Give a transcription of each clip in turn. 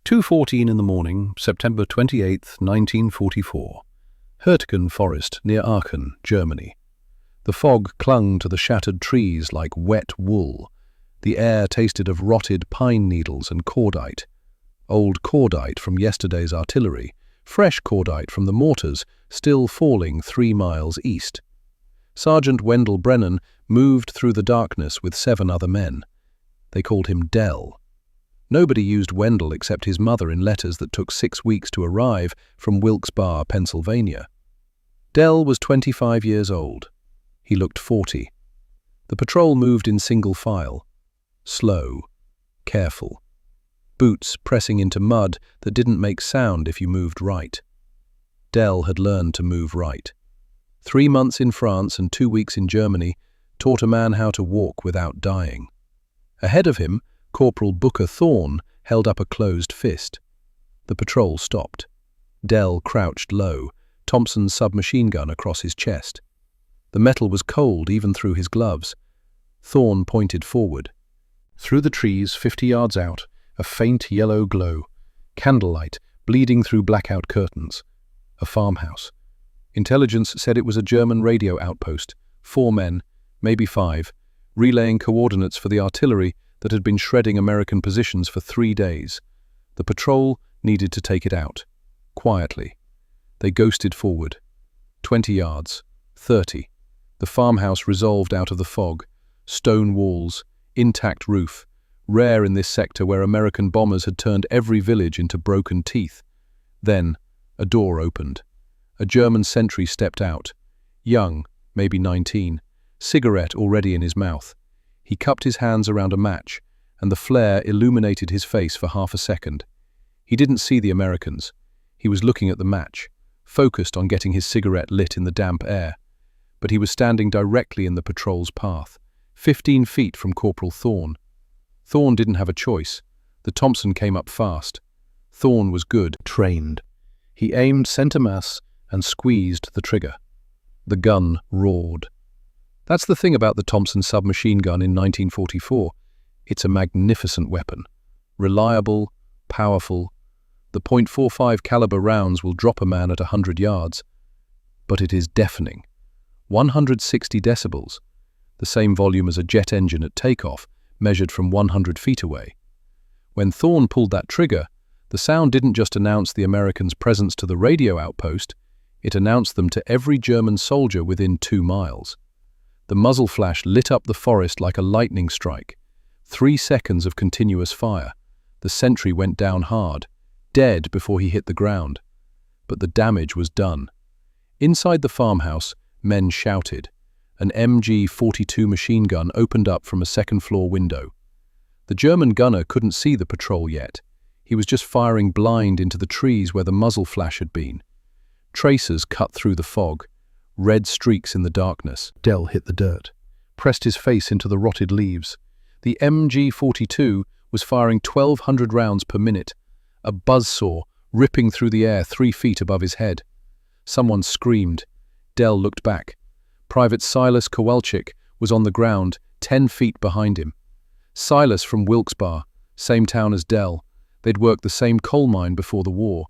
2:14 in the morning, September 28, 1944. Hürtgen Forest near Aachen, Germany. The fog clung to the shattered trees like wet wool. The air tasted of rotted pine needles and cordite. Old cordite from yesterday's artillery, fresh cordite from the mortars still falling 3 miles east. Sergeant Wendell Brennan moved through the darkness with 7 other men. They called him Dell. Nobody used Wendell except his mother in letters that took 6 weeks to arrive from Wilkes-Barre, Pennsylvania. Dell was 25 years old. He looked 40. The patrol moved in single file. Slow, careful. Boots pressing into mud that didn't make sound if you moved right. Dell had learned to move right. 3 months in France and 2 weeks in Germany taught a man how to walk without dying. Ahead of him, Corporal Booker Thorne held up a closed fist. The patrol stopped. Dell crouched low, Thompson's submachine gun across his chest. The metal was cold even through his gloves. Thorne pointed forward. Through the trees, 50 yards out, a faint yellow glow. Candlelight bleeding through blackout curtains. A farmhouse. Intelligence said it was a German radio outpost. 4 men, maybe 5, relaying coordinates for the artillery that had been shredding American positions for 3 days. The patrol needed to take it out. Quietly. They ghosted forward. 20 yards. 30. The farmhouse resolved out of the fog. Stone walls. Intact roof. Rare in this sector where American bombers had turned every village into broken teeth. Then, a door opened. A German sentry stepped out. Young, maybe 19. Cigarette already in his mouth. He cupped his hands around a match, and the flare illuminated his face for half a second. He didn't see the Americans. He was looking at the match, focused on getting his cigarette lit in the damp air. But he was standing directly in the patrol's path, 15 feet from Corporal Thorne. Thorne didn't have a choice. The Thompson came up fast. Thorne was good, trained. He aimed center mass and squeezed the trigger. The gun roared. That's the thing about the Thompson submachine gun in 1944. It's a magnificent weapon. Reliable, powerful. The .45 caliber rounds will drop a man at 100 yards. But it is deafening. 160 decibels. The same volume as a jet engine at takeoff, measured from 100 feet away. When Thorne pulled that trigger, the sound didn't just announce the Americans' presence to the radio outpost, it announced them to every German soldier within 2 miles. The muzzle flash lit up the forest like a lightning strike. 3 seconds of continuous fire. The sentry went down hard, dead before he hit the ground. But the damage was done. Inside the farmhouse, men shouted. An MG-42 machine gun opened up from a second-floor window. The German gunner couldn't see the patrol yet. He was just firing blind into the trees where the muzzle flash had been. Tracers cut through the fog. Red streaks in the darkness. Dell hit the dirt, pressed his face into the rotted leaves. The MG-42 was firing 1,200 rounds per minute, a buzzsaw ripping through the air 3 feet above his head. Someone screamed. Dell looked back. Private Silas Kowalczyk was on the ground, 10 feet behind him. Silas from Wilkes-Barre, same town as Dell. They'd worked the same coal mine before the war.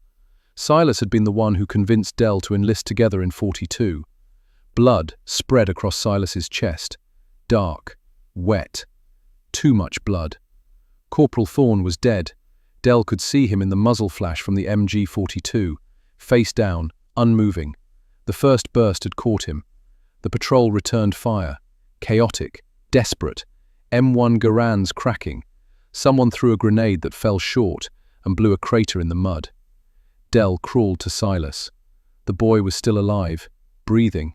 Silas had been the one who convinced Dell to enlist together in 42. Blood spread across Silas's chest. Dark. Wet. Too much blood. Corporal Thorne was dead. Dell could see him in the muzzle flash from the MG-42. Face down, unmoving. The first burst had caught him. The patrol returned fire. Chaotic. Desperate. M1 Garands cracking. Someone threw a grenade that fell short and blew a crater in the mud. Dell crawled to Silas. The boy was still alive, breathing.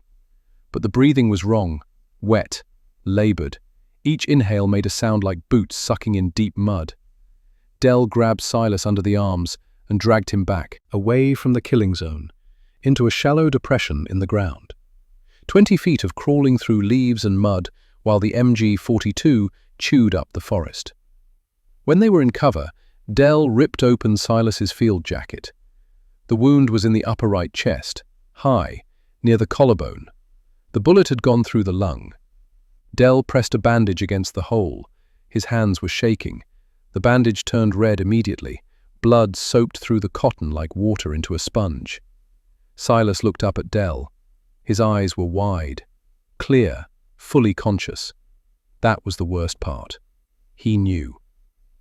But the breathing was wrong, wet, labored. Each inhale made a sound like boots sucking in deep mud. Dell grabbed Silas under the arms and dragged him back, away from the killing zone, into a shallow depression in the ground. 20 feet of crawling through leaves and mud while the MG-42 chewed up the forest. When they were in cover, Dell ripped open Silas's field jacket. The wound was in the upper right chest, high, near the collarbone. The bullet had gone through the lung. Dell pressed a bandage against the hole. His hands were shaking. The bandage turned red immediately. Blood soaked through the cotton like water into a sponge. Silas looked up at Dell. His eyes were wide, clear, fully conscious. That was the worst part. He knew.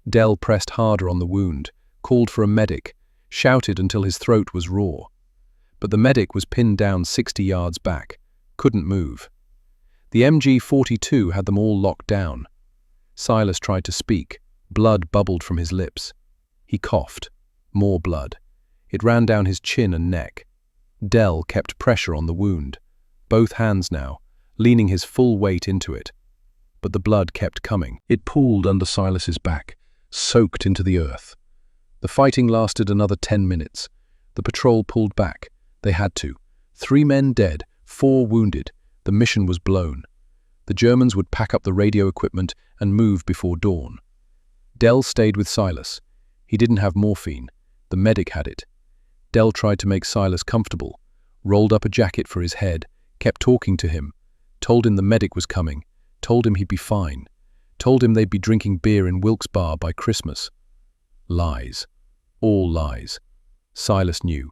Dell pressed harder on the wound, called for a medic, shouted until his throat was raw. But the medic was pinned down 60 yards back, couldn't move. The MG-42 had them all locked down. Silas tried to speak. Blood bubbled from his lips. He coughed. More blood. It ran down his chin and neck. Dell kept pressure on the wound, both hands now, leaning his full weight into it. But the blood kept coming. It pooled under Silas's back, soaked into the earth. The fighting lasted another 10 minutes. The patrol pulled back. They had to. 3 men dead, 4 wounded. The mission was blown. The Germans would pack up the radio equipment and move before dawn. Dell stayed with Silas. He didn't have morphine. The medic had it. Dell tried to make Silas comfortable, rolled up a jacket for his head, kept talking to him, told him the medic was coming, told him he'd be fine, told him they'd be drinking beer in Wilkes Bar by Christmas. Lies. All lies. Silas knew.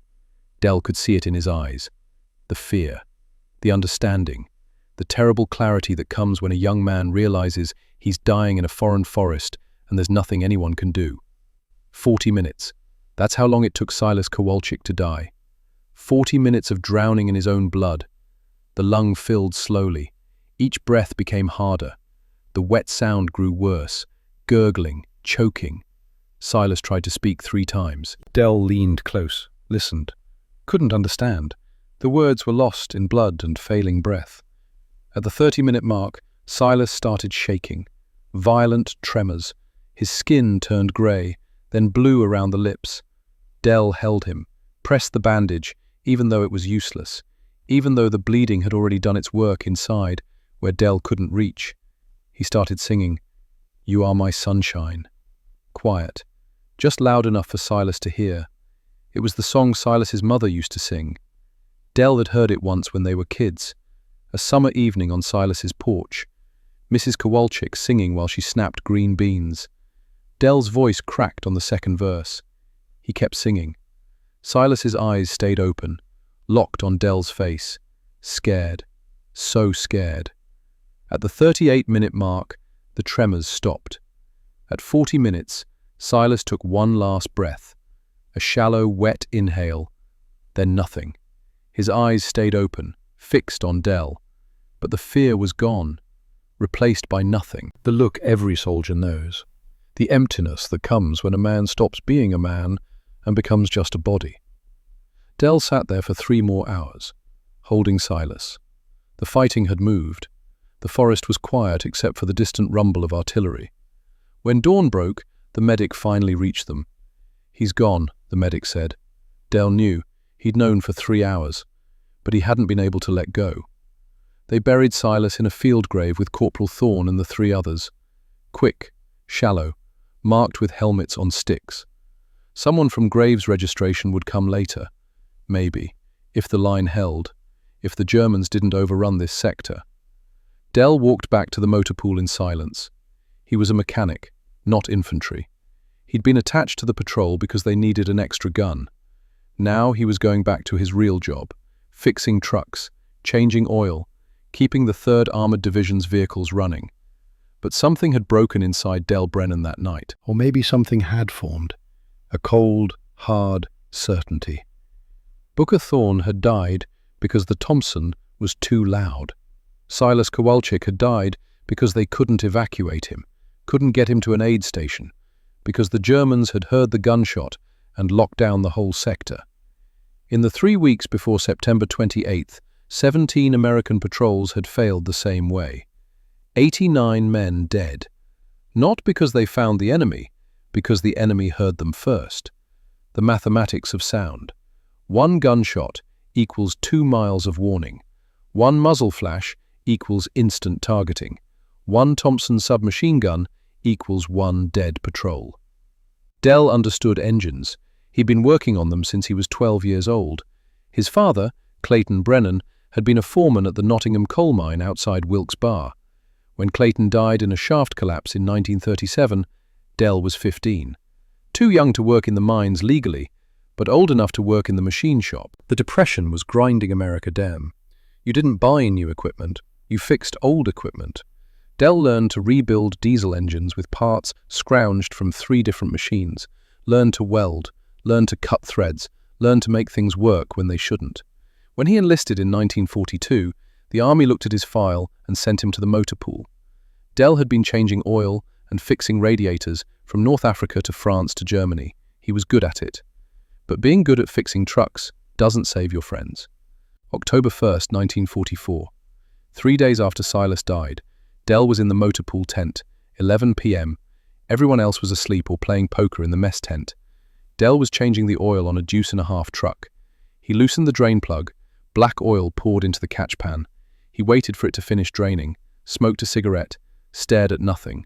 Dell could see it in his eyes. The fear. The understanding. The terrible clarity that comes when a young man realizes he's dying in a foreign forest and there's nothing anyone can do. 40 minutes. That's how long it took Silas Kowalczyk to die. 40 minutes of drowning in his own blood. The lung filled slowly. Each breath became harder. The wet sound grew worse, gurgling, choking. Silas tried to speak 3 times. Dell leaned close, listened. Couldn't understand. The words were lost in blood and failing breath. At the 30-minute mark, Silas started shaking. Violent tremors. His skin turned grey, then blue around the lips. Dell held him, pressed the bandage, even though it was useless, even though the bleeding had already done its work inside, where Dell couldn't reach. He started singing, "You Are My Sunshine." Quiet, just loud enough for Silas to hear. It was the song Silas's mother used to sing. Dell had heard it once when they were kids, a summer evening on Silas's porch, Mrs. Kowalczyk singing while she snapped green beans. Dell's voice cracked on the second verse. He kept singing. Silas's eyes stayed open, locked on Dell's face, scared, so scared. At the 38-minute mark, the tremors stopped. At 40 minutes, Silas took one last breath, a shallow, wet inhale, then nothing. His eyes stayed open, fixed on Dell, but the fear was gone, replaced by nothing. The look every soldier knows. The emptiness that comes when a man stops being a man and becomes just a body. Dell sat there for 3 more hours, holding Silas. The fighting had moved. The forest was quiet except for the distant rumble of artillery. When dawn broke, the medic finally reached them. "He's gone," the medic said. Dell knew. He'd known for 3 hours, but he hadn't been able to let go. They buried Silas in a field grave with Corporal Thorne and the 3 others. Quick, shallow, marked with helmets on sticks. Someone from Graves registration would come later. Maybe, if the line held, if the Germans didn't overrun this sector. Dell walked back to the motor pool in silence. He was a mechanic, not infantry. He'd been attached to the patrol because they needed an extra gun. Now he was going back to his real job, fixing trucks, changing oil, keeping the 3rd Armored Division's vehicles running. But something had broken inside Dell Brennan that night. Or maybe something had formed. A cold, hard certainty. Booker Thorne had died because the Thompson was too loud. Silas Kowalczyk had died because they couldn't evacuate him, couldn't get him to an aid station, because the Germans had heard the gunshot and locked down the whole sector. In the 3 weeks before September 28th, 17 American patrols had failed the same way. 89 men dead. Not because they found the enemy, because the enemy heard them first. The mathematics of sound. 1 gunshot equals 2 miles of warning. 1 muzzle flash equals instant targeting. 1 Thompson submachine gun equals 1 dead patrol. Dell understood engines. He'd been working on them since he was 12 years old. His father, Clayton Brennan, had been a foreman at the Nottingham coal mine outside Wilkes Bar. When Clayton died in a shaft collapse in 1937, Dell was 15. too young to work in the mines legally, but old enough to work in the machine shop. The Depression was grinding America down. You didn't buy new equipment, you fixed old equipment. Dell learned to rebuild diesel engines with parts scrounged from 3 different machines, learned to weld, learned to cut threads, learned to make things work when they shouldn't. When he enlisted in 1942, the Army looked at his file and sent him to the motor pool. Dell had been changing oil and fixing radiators from North Africa to France to Germany. He was good at it. But being good at fixing trucks doesn't save your friends. October 1st, 1944. 3 days after Silas died, Dell was in the motor pool tent, 11 p.m. Everyone else was asleep or playing poker in the mess tent. Dell was changing the oil on a deuce-and-a-half truck. He loosened the drain plug. Black oil poured into the catch pan. He waited for it to finish draining, smoked a cigarette, stared at nothing.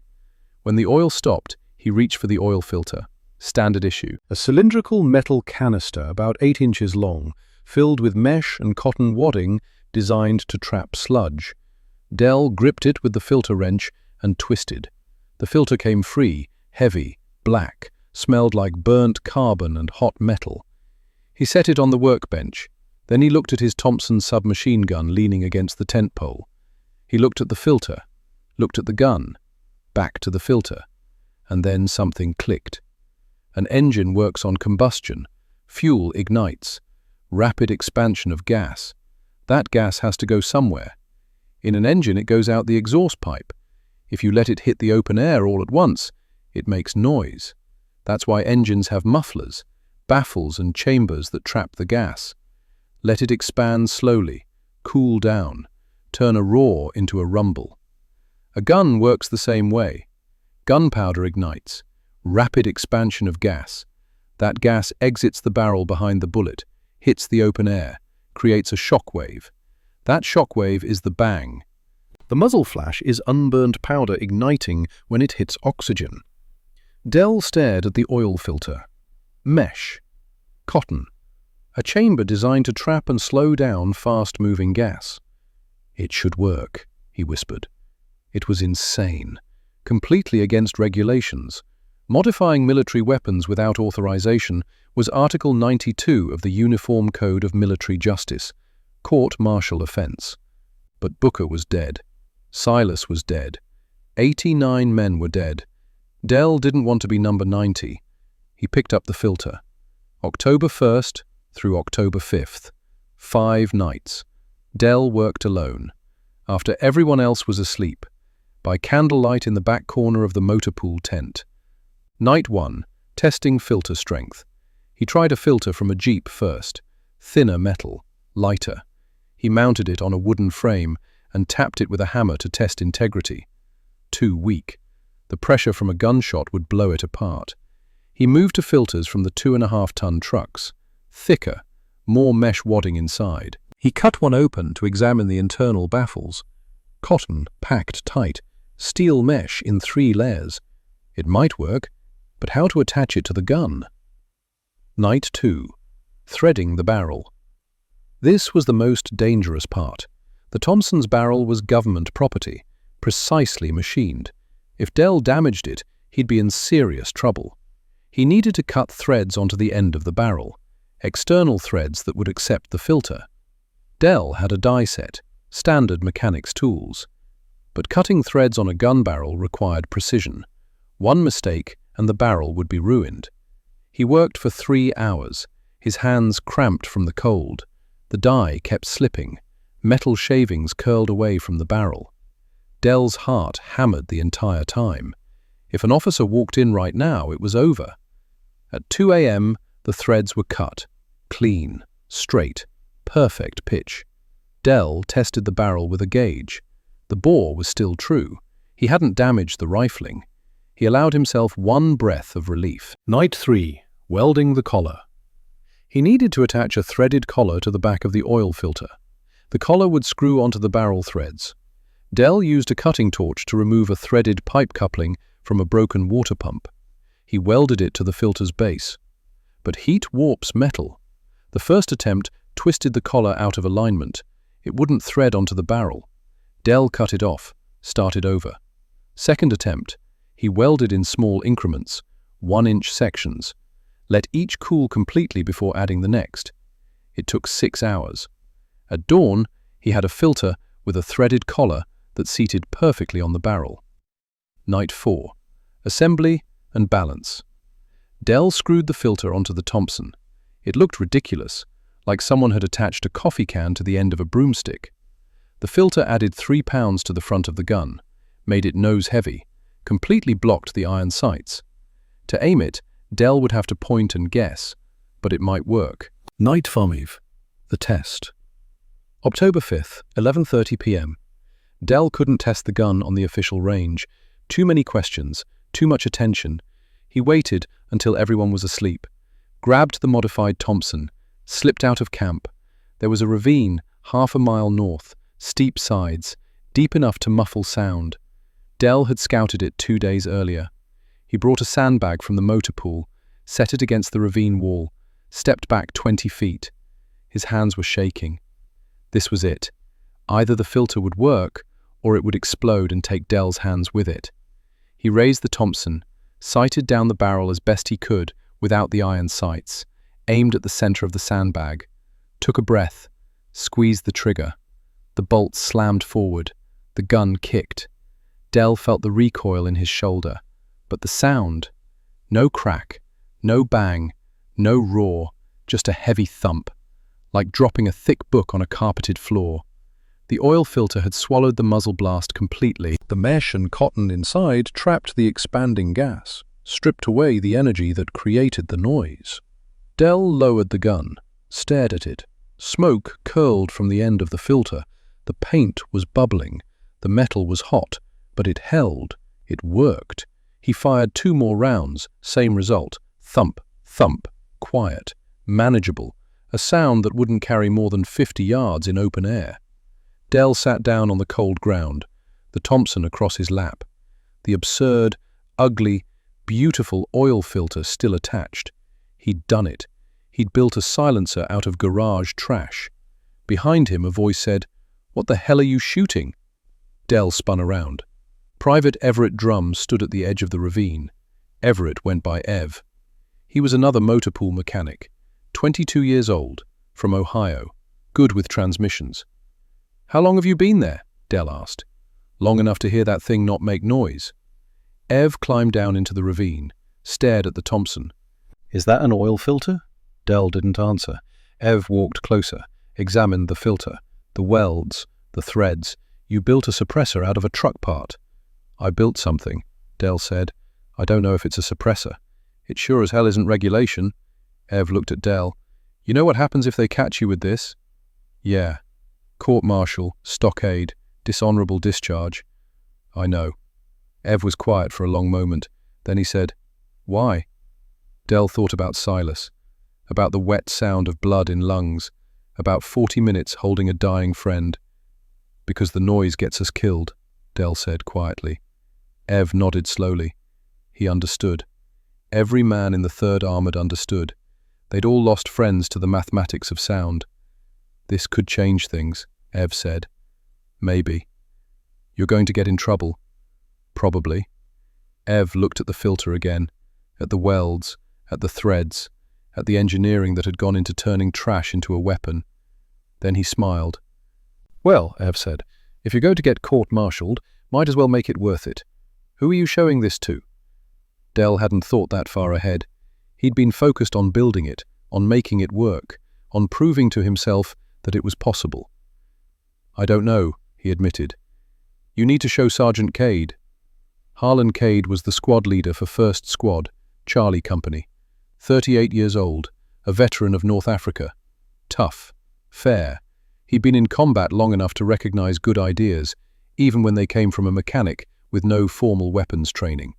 When the oil stopped, he reached for the oil filter. Standard issue. A cylindrical metal canister about 8 inches long, filled with mesh and cotton wadding designed to trap sludge. Dell gripped it with the filter wrench and twisted. The filter came free, heavy, black, smelled like burnt carbon and hot metal. He set it on the workbench. Then he looked at his Thompson submachine gun leaning against the tent pole. He looked at the filter, looked at the gun, back to the filter, and then something clicked. An engine works on combustion. Fuel ignites. Rapid expansion of gas. That gas has to go somewhere. In an engine, it goes out the exhaust pipe. If you let it hit the open air all at once, it makes noise. That's why engines have mufflers, baffles and chambers that trap the gas. Let it expand slowly, cool down, turn a roar into a rumble. A gun works the same way. Gunpowder ignites. Rapid expansion of gas. That gas exits the barrel behind the bullet, hits the open air, creates a shock wave. That shock wave is the bang. The muzzle flash is unburned powder igniting when it hits oxygen. Dell stared at the oil filter. Mesh. Cotton. A chamber designed to trap and slow down fast-moving gas. It should work, he whispered. It was insane. Completely against regulations. Modifying military weapons without authorization was Article 92 of the Uniform Code of Military Justice, court-martial offense. But Booker was dead. Silas was dead. 89 men were dead. Dell didn't want to be number 90. He picked up the filter. October 1st through October 5th. 5 nights. Dell worked alone. After everyone else was asleep. By candlelight in the back corner of the motor pool tent. Night 1. Testing filter strength. He tried a filter from a Jeep first. Thinner metal. Lighter. He mounted it on a wooden frame and tapped it with a hammer to test integrity. Too weak. The pressure from a gunshot would blow it apart. He moved to filters from the 2.5-ton trucks. Thicker. More mesh wadding inside. He cut one open to examine the internal baffles. Cotton, packed tight. Steel mesh in 3 layers. It might work, but how to attach it to the gun? Night 2. Threading the barrel. This was the most dangerous part. The Thompson's barrel was government property, precisely machined. If Dell damaged it, he'd be in serious trouble. He needed to cut threads onto the end of the barrel, external threads that would accept the filter. Dell had a die set, standard mechanics tools. But cutting threads on a gun barrel required precision. One mistake and the barrel would be ruined. He worked for 3 hours, his hands cramped from the cold. The die kept slipping. Metal shavings curled away from the barrel. Dell's heart hammered the entire time. If an officer walked in right now, it was over. At 2 a.m., the threads were cut. Clean, straight, perfect pitch. Dell tested the barrel with a gauge. The bore was still true. He hadn't damaged the rifling. He allowed himself one breath of relief. Night 3. Welding the collar. He needed to attach a threaded collar to the back of the oil filter. The collar would screw onto the barrel threads. Dell used a cutting torch to remove a threaded pipe coupling from a broken water pump. He welded it to the filter's base. But heat warps metal. The first attempt twisted the collar out of alignment. It wouldn't thread onto the barrel. Dell cut it off, started over. Second attempt. He welded in small increments. 1-inch sections. Let each cool completely before adding the next. It took 6 hours. At dawn, he had a filter with a threaded collar that seated perfectly on the barrel. Night 4. Assembly and balance. Dell screwed the filter onto the Thompson. It looked ridiculous, like someone had attached a coffee can to the end of a broomstick. The filter added 3 pounds to the front of the gun, made it nose-heavy, completely blocked the iron sights. To aim it, Dell would have to point and guess, but it might work. Night 5. The test. October 5th, 11:30 p.m. Dell couldn't test the gun on the official range. Too many questions, too much attention. He waited until everyone was asleep, grabbed the modified Thompson, slipped out of camp. There was a ravine 1/2 mile north, steep sides, deep enough to muffle sound. Dell had scouted it 2 days earlier. He brought a sandbag from the motor pool, set it against the ravine wall, stepped back 20 feet. His hands were shaking. This was it. Either the filter would work, or it would explode and take Dell's hands with it. He raised the Thompson, sighted down the barrel as best he could without the iron sights, aimed at the center of the sandbag, took a breath, squeezed the trigger. The bolt slammed forward. The gun kicked. Dell felt the recoil in his shoulder, but the sound, no crack, no bang, no roar, just a heavy thump, like dropping a thick book on a carpeted floor. The oil filter had swallowed the muzzle blast completely. The mesh and cotton inside trapped the expanding gas, stripped away the energy that created the noise. Dell lowered the gun, stared at it. Smoke curled from the end of the filter. The paint was bubbling. The metal was hot, but it held. It worked. He fired 2 more rounds, same result. Thump, thump, quiet, manageable, a sound that wouldn't carry more than 50 yards in open air. Dell sat down on the cold ground, the Thompson across his lap. The absurd, ugly, beautiful oil filter still attached. He'd done it. He'd built a silencer out of garage trash. Behind him, a voice said, "What the hell are you shooting?" Dell spun around. Private Everett Drum stood at the edge of the ravine. Everett went by Ev. He was another motor pool mechanic, 22 years old, from Ohio, good with transmissions. "How long have you been there?" Dell asked. "Long enough to hear that thing not make noise." Ev climbed down into the ravine, stared at the Thompson. "Is that an oil filter?" Dell didn't answer. Ev walked closer, examined the filter, the welds, the threads. "You built a suppressor out of a truck part." "I built something," Dell said. "I don't know if it's a suppressor. It sure as hell isn't regulation." Ev looked at Dell. "You know what happens if they catch you with this?" "Yeah. Court-martial, stockade, dishonorable discharge." "I know." Ev was quiet for a long moment. Then he said, "Why?" Dell thought about Silas, about the wet sound of blood in lungs, about 40 minutes holding a dying friend. "Because the noise gets us killed," Dell said quietly. Ev nodded slowly. He understood. Every man in the 3rd Armored understood. They'd all lost friends to the mathematics of sound. "This could change things," Ev said. "Maybe." "You're going to get in trouble." "Probably." Ev looked at the filter again, at the welds, at the threads, at the engineering that had gone into turning trash into a weapon. Then he smiled. "Well," Ev said, "if you're going to get court-martialed, might as well make it worth it. Who are you showing this to?" Dell hadn't thought that far ahead. He'd been focused on building it, on making it work, on proving to himself that it was possible. "I don't know," he admitted. "You need to show Sergeant Cade." Harlan Cade was the squad leader for 1st Squad, Charlie Company. 38 years old, a veteran of North Africa. Tough, fair. He'd been in combat long enough to recognize good ideas, even when they came from a mechanic with no formal weapons training.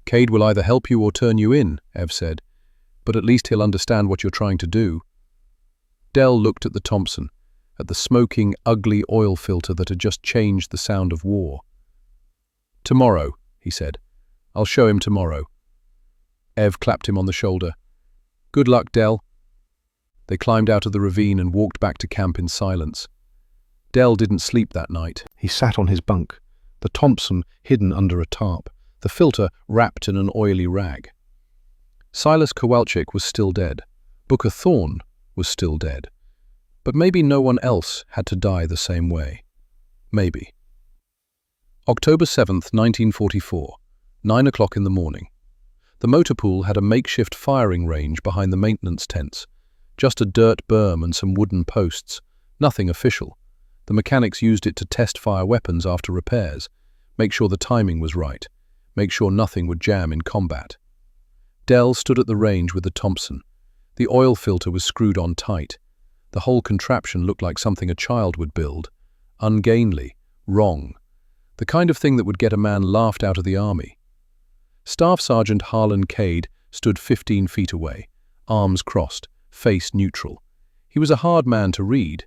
"Cade will either help you or turn you in," Ev said, "but at least he'll understand what you're trying to do." Dell looked at the Thompson, at the smoking, ugly oil filter that had just changed the sound of war. "Tomorrow," he said. "I'll show him tomorrow." Ev clapped him on the shoulder. "Good luck, Dell." They climbed out of the ravine and walked back to camp in silence. Dell didn't sleep that night. He sat on his bunk, the Thompson hidden under a tarp, the filter wrapped in an oily rag. Silas Kowalczyk was still dead. Booker Thorne was still dead. But maybe no one else had to die the same way. Maybe. October 7th, 1944, 9 o'clock in the morning. The motor pool had a makeshift firing range behind the maintenance tents. Just a dirt berm and some wooden posts. Nothing official. The mechanics used it to test fire weapons after repairs, make sure the timing was right, make sure nothing would jam in combat. Dell stood at the range with the Thompson. The oil filter was screwed on tight. The whole contraption looked like something a child would build. Ungainly, wrong. The kind of thing that would get a man laughed out of the army. Staff Sergeant Harlan Cade stood 15 feet away, arms crossed, face neutral. He was a hard man to read.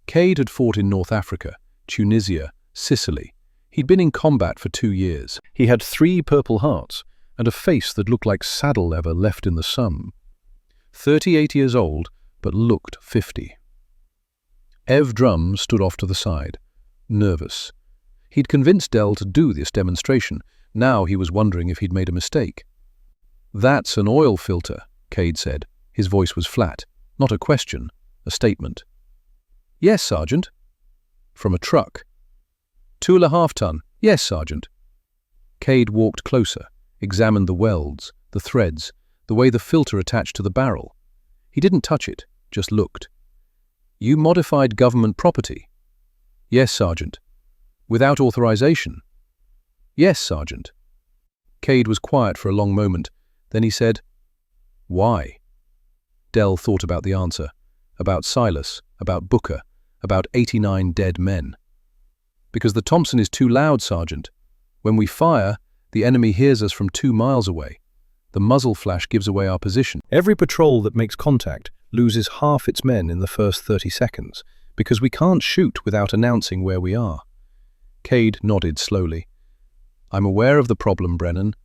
Cade had fought in North Africa, Tunisia, Sicily. He'd been in combat for 2 years. He had 3 Purple Hearts and a face that looked like saddle leather left in the sun. 38 years old, but looked 50. Ev Drum stood off to the side, nervous. He'd convinced Dell to do this demonstration. Now he was wondering if he'd made a mistake. "That's an oil filter," Cade said. His voice was flat, not a question, a statement. "Yes, Sergeant." "From a truck?" 2.5 ton. "Yes, Sergeant." Cade walked closer, examined the welds, the threads, the way the filter attached to the barrel. He didn't touch it, just looked. "You modified government property?" "Yes, Sergeant." "Without authorization?" "Yes, Sergeant." Cade was quiet for a long moment. Then he said, "Why?" Dell thought about the answer, about Silas, about Booker, about 89 dead men. "Because the Thompson is too loud, Sergeant. When we fire, the enemy hears us from 2 miles away. The muzzle flash gives away our position. Every patrol that makes contact loses half its men in the first 30 seconds, because we can't shoot without announcing where we are." Cade nodded slowly. "I'm aware of the problem, Brennan.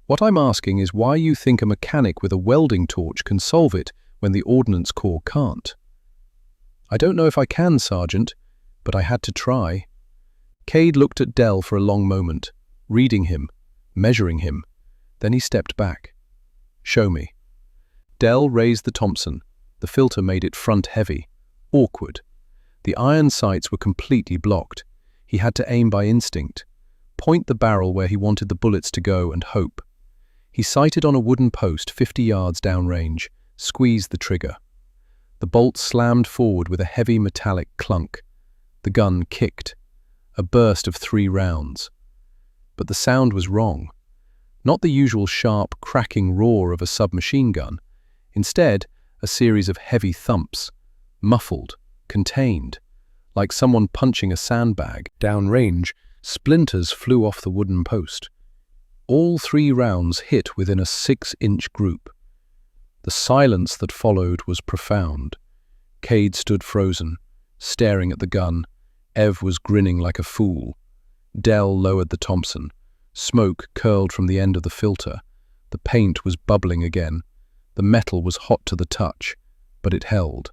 What I'm asking is why you think a mechanic with a welding torch can solve it when the Ordnance Corps can't." "I don't know if I can, Sergeant, but I had to try." Cade looked at Dell for a long moment, reading him, measuring him. Then he stepped back. "Show me." Dell raised the Thompson. The filter made it front-heavy, awkward. The iron sights were completely blocked. He had to aim by instinct, point the barrel where he wanted the bullets to go and hope. He sighted on a wooden post 50 yards downrange, squeezed the trigger. The bolt slammed forward with a heavy metallic clunk. The gun kicked. A burst of 3 rounds. But the sound was wrong. Not the usual sharp, cracking roar of a submachine gun. Instead, a series of heavy thumps, muffled, contained, like someone punching a sandbag. Downrange, splinters flew off the wooden post. All 3 rounds hit within a 6-inch group. The silence that followed was profound. Cade stood frozen, staring at the gun. Ev was grinning like a fool. Dell lowered the Thompson. Smoke curled from the end of the filter. The paint was bubbling again. The metal was hot to the touch, but it held.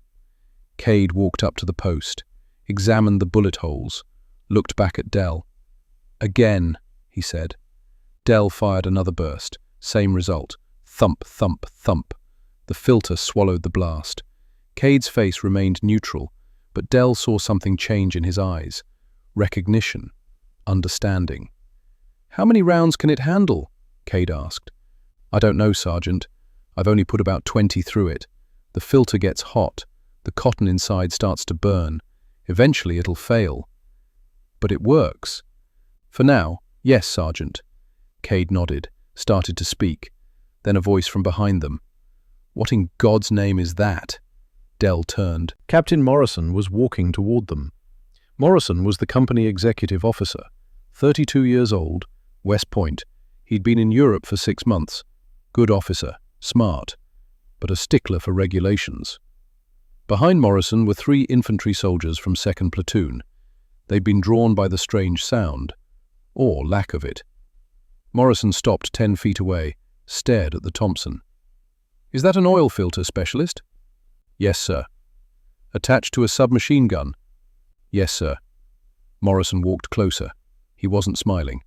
Cade walked up to the post, examined the bullet holes, looked back at Dell. "Again," he said. Dell fired another burst. Same result. Thump, thump, thump. The filter swallowed the blast. Cade's face remained neutral, but Dell saw something change in his eyes. Recognition. Understanding. "How many rounds can it handle?" Cade asked. "I don't know, Sergeant. I've only put about 20 through it. The filter gets hot. The cotton inside starts to burn. Eventually it'll fail. But it works." "For now, yes, Sergeant." Cade nodded, started to speak. Then a voice from behind them. "What in God's name is that?" Dell turned. Captain Morrison was walking toward them. Morrison was the company executive officer, 32 years old, West Point. He'd been in Europe for 6 months. Good officer, smart, but a stickler for regulations. Behind Morrison were 3 infantry soldiers from 2nd Platoon. They'd been drawn by the strange sound, or lack of it. Morrison stopped 10 feet away, stared at the Thompson. "Is that an oil filter specialist?" "Yes, sir." "Attached to a submachine gun?" "Yes, sir." Morrison walked closer. He wasn't smiling.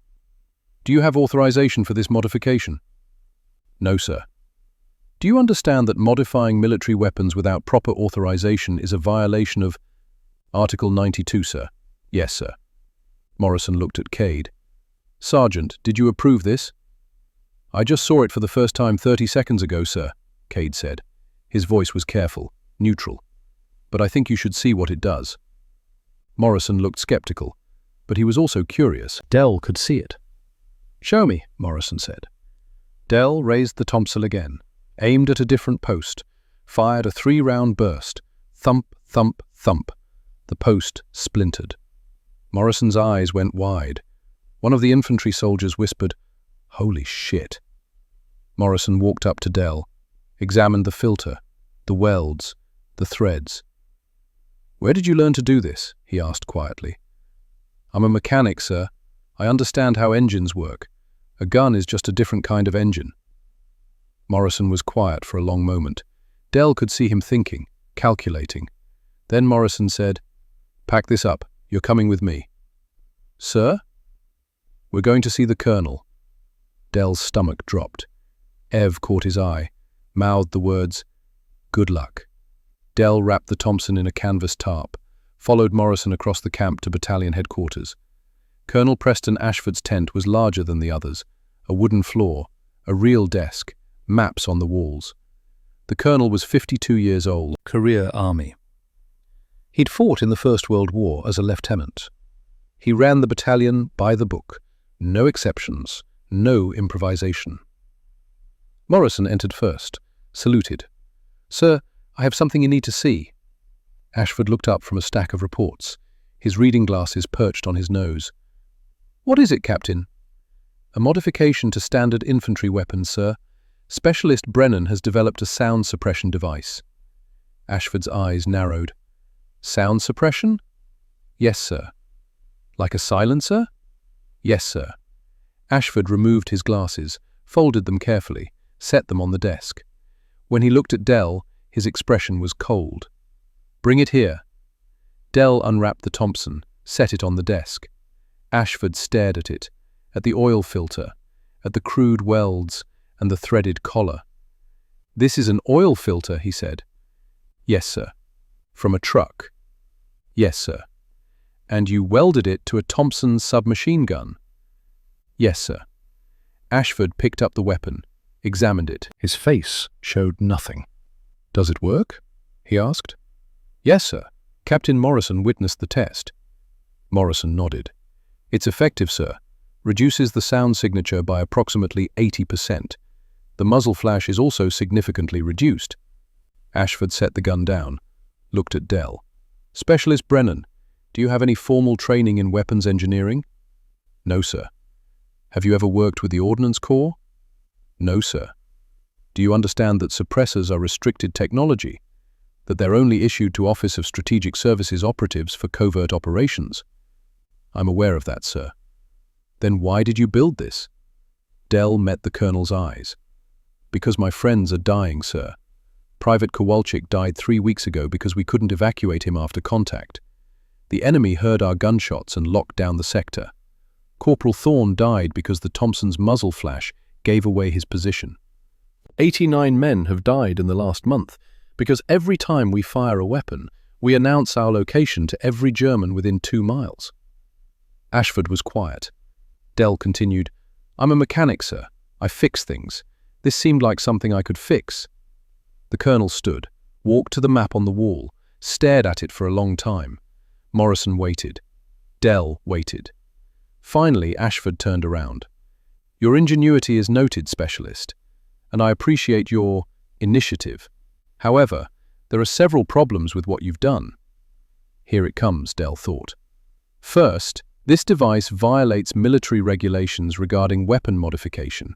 "Do you have authorization for this modification?" "No, sir." Do you understand that modifying military weapons without proper authorization is a violation of Article 92, sir? Yes, sir. Morrison looked at Cade. Sergeant, did you approve this? I just saw it for the first time 30 seconds ago, sir, Cade said. His voice was careful, neutral. But I think you should see what it does. Morrison looked skeptical, but he was also curious. Dell could see it. Show me, Morrison said. Dell raised the Thompson again, aimed at a different post, fired a 3-round burst. Thump, thump, thump. The post splintered. Morrison's eyes went wide. One of the infantry soldiers whispered, "Holy shit." Morrison walked up to Dell, examined the filter, the welds, the threads. "Where did you learn to do this?" he asked quietly. "I'm a mechanic, sir. I understand how engines work. A gun is just a different kind of engine." Morrison was quiet for a long moment. Dell could see him thinking, calculating. Then Morrison said, "Pack this up. You're coming with me." "Sir?" "We're going to see the colonel." Dell's stomach dropped. Ev caught his eye, mouthed the words, "Good luck." Dell wrapped the Thompson in a canvas tarp, followed Morrison across the camp to battalion headquarters. Colonel Preston Ashford's tent was larger than the others, a wooden floor, a real desk, maps on the walls. The colonel was 52 years old, career army. He'd fought in the First World War as a lieutenant. He ran the battalion by the book, no exceptions, no improvisation. Morrison entered first, saluted. "Sir, I have something you need to see." Ashford looked up from a stack of reports, his reading glasses perched on his nose. "What is it, Captain?" "A modification to standard infantry weapons, sir. Specialist Brennan has developed a sound suppression device." Ashford's eyes narrowed. "Sound suppression?" "Yes, sir." "Like a silencer?" "Yes, sir." Ashford removed his glasses, folded them carefully, set them on the desk. When he looked at Dell, his expression was cold. "Bring it here." Dell unwrapped the Thompson, set it on the desk. Ashford stared at it, at the oil filter, at the crude welds and the threaded collar. "This is an oil filter," he said. "Yes, sir." "From a truck?" "Yes, sir." "And you welded it to a Thompson submachine gun?" "Yes, sir." Ashford picked up the weapon, examined it. His face showed nothing. "Does it work?" he asked. "Yes, sir. Captain Morrison witnessed the test." Morrison nodded. "It's effective, sir. Reduces the sound signature by approximately 80%. The muzzle flash is also significantly reduced." Ashford set the gun down, looked at Dell. "Specialist Brennan, do you have any formal training in weapons engineering?" "No, sir." "Have you ever worked with the Ordnance Corps?" "No, sir." "Do you understand that suppressors are restricted technology, that they're only issued to Office of Strategic Services operatives for covert operations?" "I'm aware of that, sir." "Then why did you build this?" Dell met the colonel's eyes. "Because my friends are dying, sir. Private Kowalczyk died 3 weeks ago because we couldn't evacuate him after contact. The enemy heard our gunshots and locked down the sector. Corporal Thorne died because the Thompson's muzzle flash gave away his position. 89 men have died in the last month because every time we fire a weapon, we announce our location to every German within 2 miles. Ashford was quiet. Dell continued, "I'm a mechanic, sir. I fix things. This seemed like something I could fix." The colonel stood, walked to the map on the wall, stared at it for a long time. Morrison waited. Dell waited. Finally, Ashford turned around. "Your ingenuity is noted, Specialist, and I appreciate your initiative. However, there are several problems with what you've done." Here it comes, Dell thought. "First, this device violates military regulations regarding weapon modification.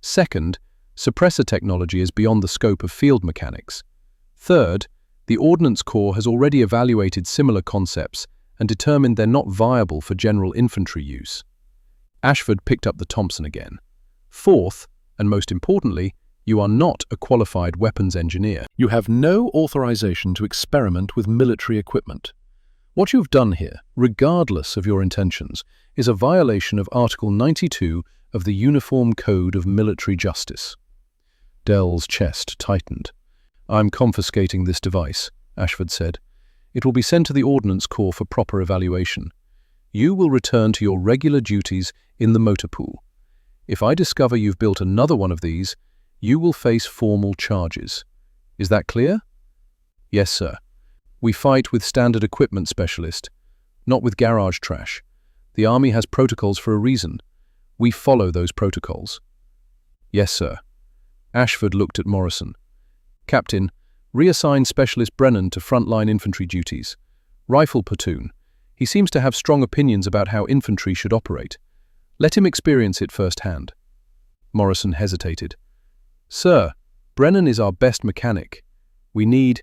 Second, suppressor technology is beyond the scope of field mechanics. Third, the Ordnance Corps has already evaluated similar concepts and determined they're not viable for general infantry use." Ashford picked up the Thompson again. "Fourth, and most importantly, you are not a qualified weapons engineer. You have no authorization to experiment with military equipment. What you've done here, regardless of your intentions, is a violation of Article 92 of the Uniform Code of Military Justice." Dell's chest tightened. "I'm confiscating this device," Ashford said. "It will be sent to the Ordnance Corps for proper evaluation. You will return to your regular duties in the motor pool. If I discover you've built another one of these, you will face formal charges. Is that clear?" "Yes, sir. We fight with standard equipment specialist, not with garage trash. The Army has protocols for a reason. We follow those protocols." "Yes, sir." Ashford looked at Morrison. "Captain, reassign Specialist Brennan to frontline infantry duties. Rifle platoon. He seems to have strong opinions about how infantry should operate. Let him experience it firsthand." Morrison hesitated. "Sir, Brennan is our best mechanic. We need—"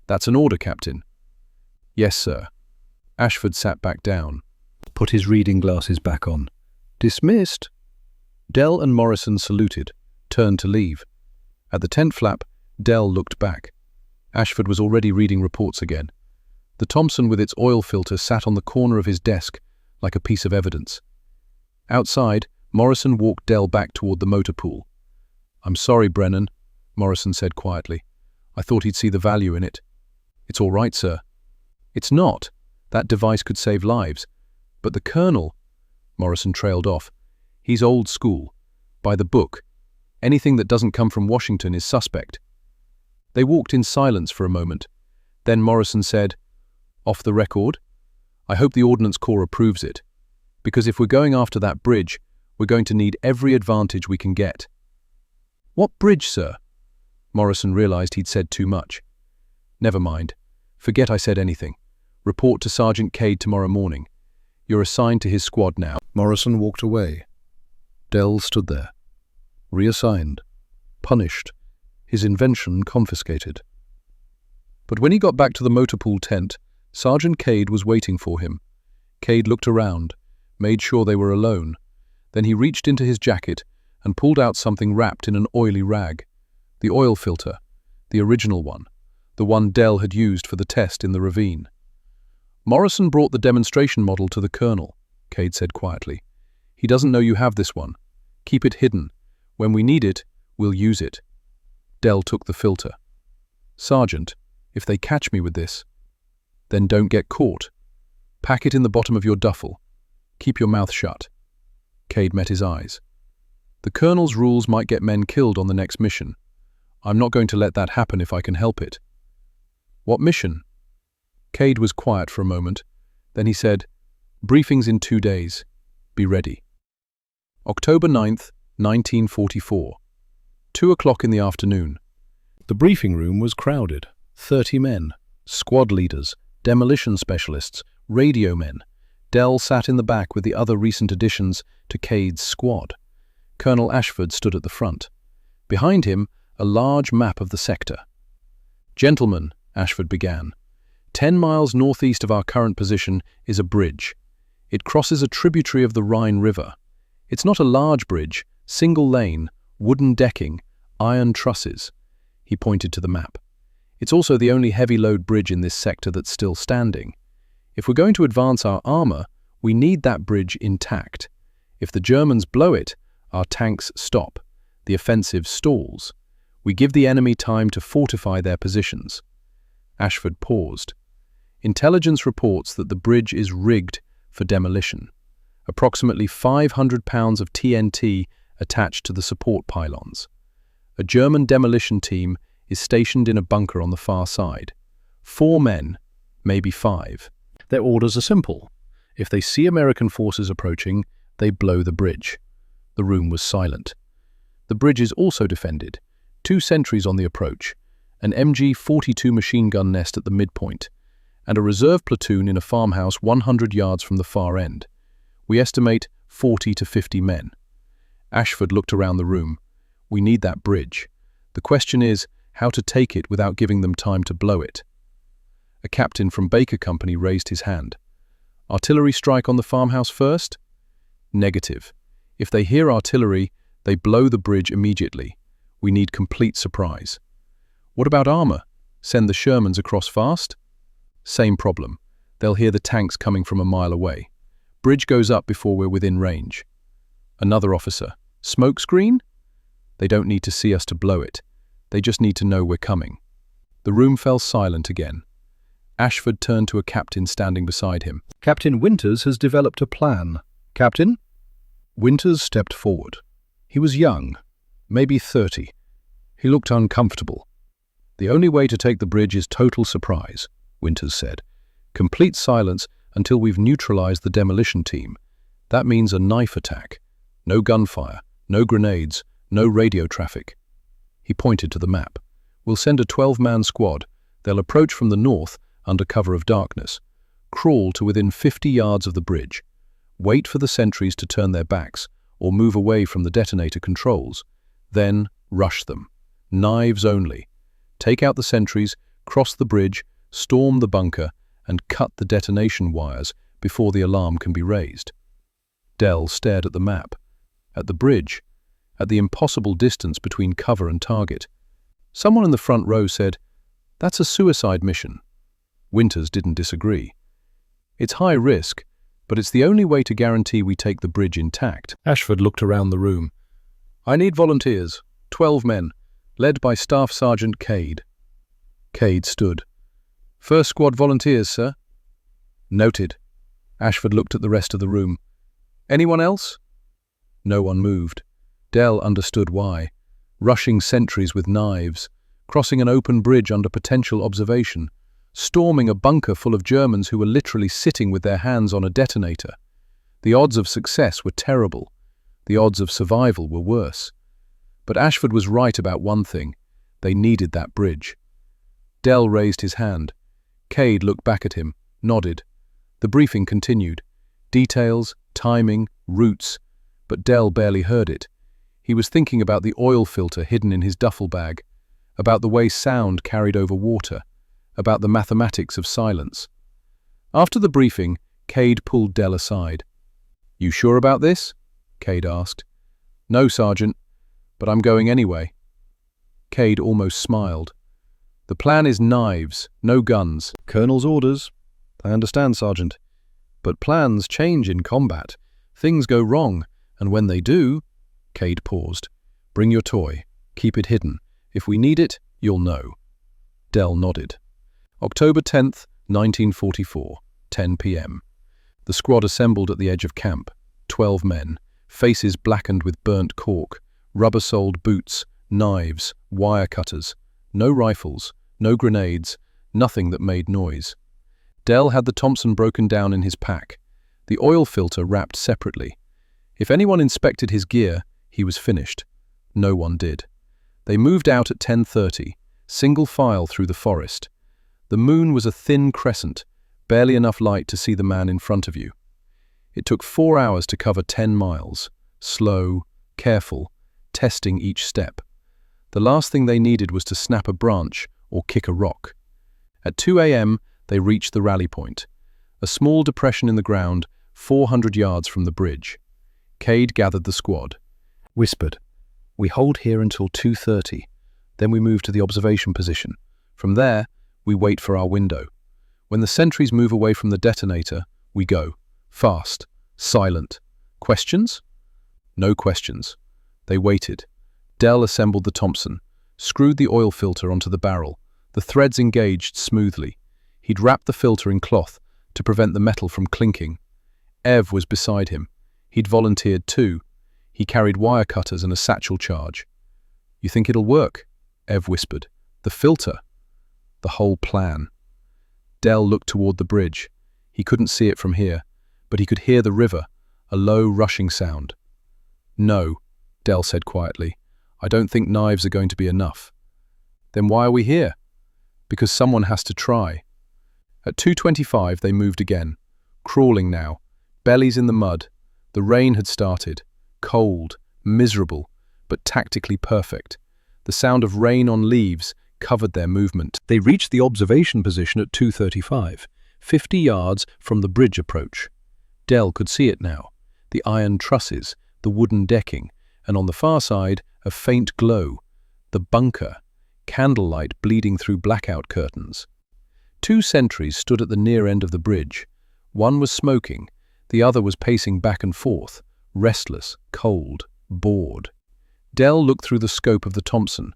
"That's an order, Captain." "Yes, sir." Ashford sat back down, put his reading glasses back on. "Dismissed." Dell and Morrison saluted, turned to leave. At the tent flap, Dell looked back. Ashford was already reading reports again. The Thompson with its oil filter sat on the corner of his desk like a piece of evidence. Outside, Morrison walked Dell back toward the motor pool. "I'm sorry, Brennan," Morrison said quietly. "I thought he'd see the value in it." "It's all right, sir." "It's not. That device could save lives. But the Colonel—" Morrison trailed off. "He's old school. By the book. Anything that doesn't come from Washington is suspect." They walked in silence for a moment. Then Morrison said, "Off the record, I hope the Ordnance Corps approves it. Because if we're going after that bridge, we're going to need every advantage we can get." "What bridge, sir?" Morrison realized he'd said too much. "Never mind. Forget I said anything. Report to Sergeant Cade tomorrow morning. You're assigned to his squad now." Morrison walked away. Dell stood there, reassigned, punished, his invention confiscated. But when he got back to the motor pool tent, Sergeant Cade was waiting for him. Cade looked around, made sure they were alone. Then he reached into his jacket and pulled out something wrapped in an oily rag. The oil filter, the original one, the one Dell had used for the test in the ravine. "Morrison brought the demonstration model to the Colonel," Cade said quietly. "He doesn't know you have this one. Keep it hidden. When we need it, we'll use it." Dell took the filter. "Sergeant, if they catch me with this—" "Then don't get caught. Pack it in the bottom of your duffel. Keep your mouth shut." Cade met his eyes. "The Colonel's rules might get men killed on the next mission. I'm not going to let that happen if I can help it." "What mission?" Cade was quiet for a moment. Then he said, "Briefings in 2 days. Be ready." October 9th, 1944. 2 o'clock in the afternoon. The briefing room was crowded. 30 men, squad leaders, demolition specialists, radio men. Dell sat in the back with the other recent additions to Cade's squad. Colonel Ashford stood at the front. Behind him, a large map of the sector. "Gentlemen," Ashford began, 10 miles northeast of our current position is a bridge. It crosses a tributary of the Rhine River. It's not a large bridge, single lane, wooden decking, iron trusses." He pointed to the map. "It's also the only heavy-load bridge in this sector that's still standing. If we're going to advance our armor, we need that bridge intact. If the Germans blow it, our tanks stop. The offensive stalls. We give the enemy time to fortify their positions." Ashford paused. "Intelligence reports that the bridge is rigged for demolition. Approximately 500 pounds of TNT attached to the support pylons. A German demolition team is stationed in a bunker on the far side. 4 men, maybe 5. Their orders are simple. If they see American forces approaching, they blow the bridge." The room was silent. "The bridge is also defended. 2 sentries on the approach, an MG-42 machine gun nest at the midpoint, and a reserve platoon in a farmhouse 100 yards from the far end. We estimate 40 to 50 men." Ashford looked around the room. "We need that bridge. The question is how to take it without giving them time to blow it." A captain from Baker Company raised his hand. "Artillery strike on the farmhouse first?" "Negative. If they hear artillery, they blow the bridge immediately. We need complete surprise." "What about armor? Send the Shermans across fast?" "Same problem. They'll hear the tanks coming from a mile away. Bridge goes up before we're within range." Another officer. "Smoke screen?" They don't need to see us to blow it. They just need to know we're coming." The room fell silent again. Ashford turned to a captain standing beside him. "Captain Winters has developed a plan." "Captain?" Winters stepped forward. He was young, maybe 30. He looked uncomfortable. "The only way to take the bridge is total surprise," Winters said. "Complete silence until we've neutralized the demolition team. That means a knife attack. No gunfire, no grenades, no radio traffic." He pointed to the map. "We'll send a 12-man squad. They'll approach from the north under cover of darkness, crawl to within 50 yards of the bridge, wait for the sentries to turn their backs or move away from the detonator controls, then rush them. Knives only. Take out the sentries, cross the bridge, storm the bunker, and cut the detonation wires before the alarm can be raised." Dell stared at the map, at the bridge, at the impossible distance between cover and target. Someone in the front row said, "That's a suicide mission." Winters didn't disagree. "It's high risk, but it's the only way to guarantee we take the bridge intact." Ashford looked around the room. "I need volunteers, 12 men, led by Staff Sergeant Cade." Cade stood. "First squad volunteers, sir." "Noted." Ashford looked at the rest of the room. "Anyone else?" No one moved. Dell understood why. Rushing sentries with knives, crossing an open bridge under potential observation, storming a bunker full of Germans who were literally sitting with their hands on a detonator. The odds of success were terrible. The odds of survival were worse. But Ashford was right about one thing. They needed that bridge. Dell raised his hand. Cade looked back at him, nodded. The briefing continued. Details, timing, routes. But Dell barely heard it. He was thinking about the oil filter hidden in his duffel bag, about the way sound carried over water, about the mathematics of silence. After the briefing, Cade pulled Dell aside. "You sure about this?" Cade asked. "No, Sergeant, but I'm going anyway." Cade almost smiled. "The plan is knives, no guns." "Colonel's orders." "I understand, Sergeant. But plans change in combat. Things go wrong, and when they do—" Cade paused. "Bring your toy. Keep it hidden. If we need it, you'll know." Dell nodded. October 10th, 1944, 10 p.m. The squad assembled at the edge of camp. 12 men, faces blackened with burnt cork, rubber-soled boots, knives, wire cutters. No rifles, no grenades, nothing that made noise. Dell had the Thompson broken down in his pack, the oil filter wrapped separately. If anyone inspected his gear, he was finished. No one did. They moved out at 10:30, single file through the forest. The moon was a thin crescent, barely enough light to see the man in front of you. It took 4 hours to cover 10 miles, slow, careful, testing each step. The last thing they needed was to snap a branch or kick a rock. At 2 a.m., they reached the rally point, a small depression in the ground 400 yards from the bridge. Cade gathered the squad. Whispered, "We hold here until 2:30. Then we move to the observation position. From there, we wait for our window. When the sentries move away from the detonator, we go. Fast, silent. Questions?" No questions. They waited. Dell assembled the Thompson, screwed the oil filter onto the barrel. The threads engaged smoothly. He'd wrapped the filter in cloth to prevent the metal from clinking. Ev was beside him. He'd volunteered too. He carried wire cutters and a satchel charge. "You think it'll work?" Ev whispered. "The filter." The whole plan. Dell looked toward the bridge. He couldn't see it from here, but he could hear the river, a low, rushing sound. "No," Dell said quietly. "I don't think knives are going to be enough." "Then why are we here?" "Because someone has to try." At 2:25 they moved again, crawling now, bellies in the mud. The rain had started, cold, miserable, but tactically perfect. The sound of rain on leaves covered their movement. They reached the observation position at 2:35, 50 yards from the bridge approach. Dell could see it now, the iron trusses, the wooden decking, and on the far side, a faint glow, the bunker, candlelight bleeding through blackout curtains. 2 sentries stood at the near end of the bridge. One was smoking, the other was pacing back and forth, restless, cold, bored. Dell looked through the scope of the Thompson.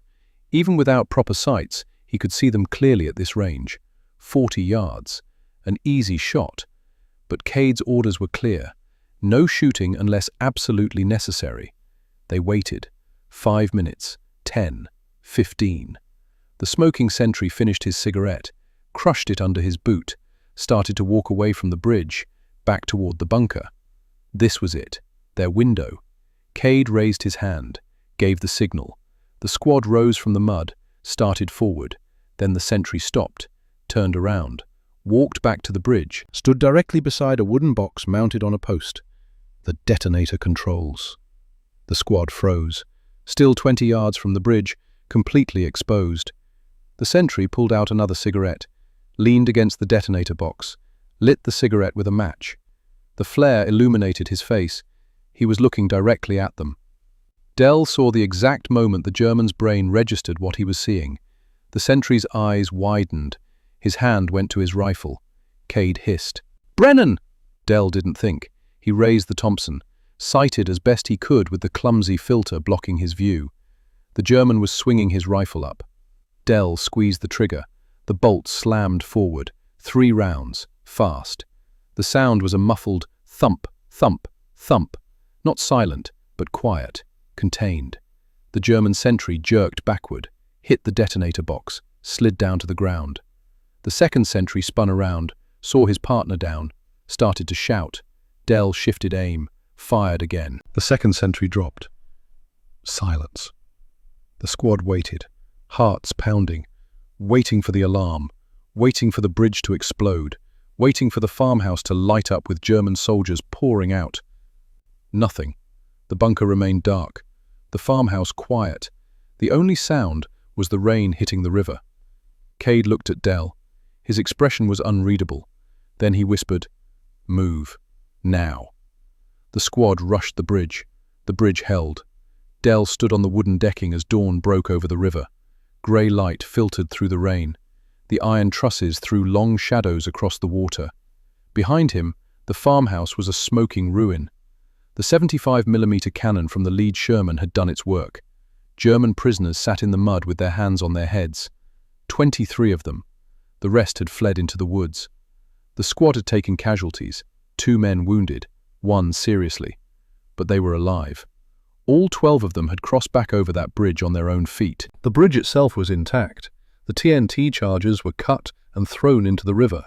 Even without proper sights, he could see them clearly at this range. 40 yards. An easy shot. But Cade's orders were clear. No shooting unless absolutely necessary. They waited. 5 minutes. 10. 15. The smoking sentry finished his cigarette, crushed it under his boot, started to walk away from the bridge, back toward the bunker. This was it. Their window. Cade raised his hand, gave the signal. The squad rose from the mud, started forward. Then the sentry stopped, turned around, walked back to the bridge, stood directly beside a wooden box mounted on a post. The detonator controls. The squad froze, still 20 yards from the bridge, completely exposed. The sentry pulled out another cigarette, leaned against the detonator box, lit the cigarette with a match. The flare illuminated his face. He was looking directly at them. Dell saw the exact moment the German's brain registered what he was seeing. The sentry's eyes widened. His hand went to his rifle. Cade hissed. "Brennan!" Dell didn't think. He raised the Thompson, sighted as best he could with the clumsy filter blocking his view. The German was swinging his rifle up. Dell squeezed the trigger. The bolt slammed forward. 3 rounds. Fast. The sound was a muffled thump, thump, thump. Not silent, but quiet, contained. The German sentry jerked backward, hit the detonator box, slid down to the ground. The second sentry spun around, saw his partner down, started to shout. Dell shifted aim, fired again. The second sentry dropped. Silence. The squad waited, hearts pounding, waiting for the alarm, waiting for the bridge to explode, waiting for the farmhouse to light up with German soldiers pouring out. Nothing. The bunker remained dark, the farmhouse quiet. The only sound was the rain hitting the river. Cade looked at Dell. His expression was unreadable. Then he whispered, "Move. Now." The squad rushed the bridge. The bridge held. Dell stood on the wooden decking as dawn broke over the river. Grey light filtered through the rain. The iron trusses threw long shadows across the water. Behind him, the farmhouse was a smoking ruin. The 75mm cannon from the lead Sherman had done its work. German prisoners sat in the mud with their hands on their heads. 23 of them. The rest had fled into the woods. The squad had taken casualties, 2 men wounded, 1 seriously. But they were alive. All 12 of them had crossed back over that bridge on their own feet. The bridge itself was intact. The TNT charges were cut and thrown into the river.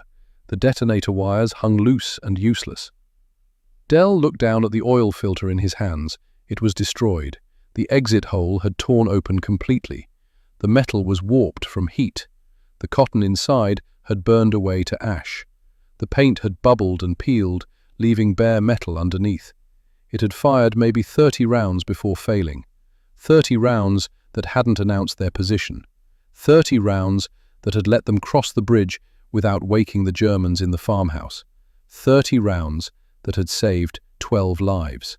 The detonator wires hung loose and useless. Dell looked down at the oil filter in his hands. It was destroyed. The exit hole had torn open completely. The metal was warped from heat. The cotton inside had burned away to ash. The paint had bubbled and peeled, leaving bare metal underneath. It had fired maybe 30 rounds before failing. 30 rounds that hadn't announced their position. 30 rounds that had let them cross the bridge without waking the Germans in the farmhouse. 30 rounds that had saved 12 lives.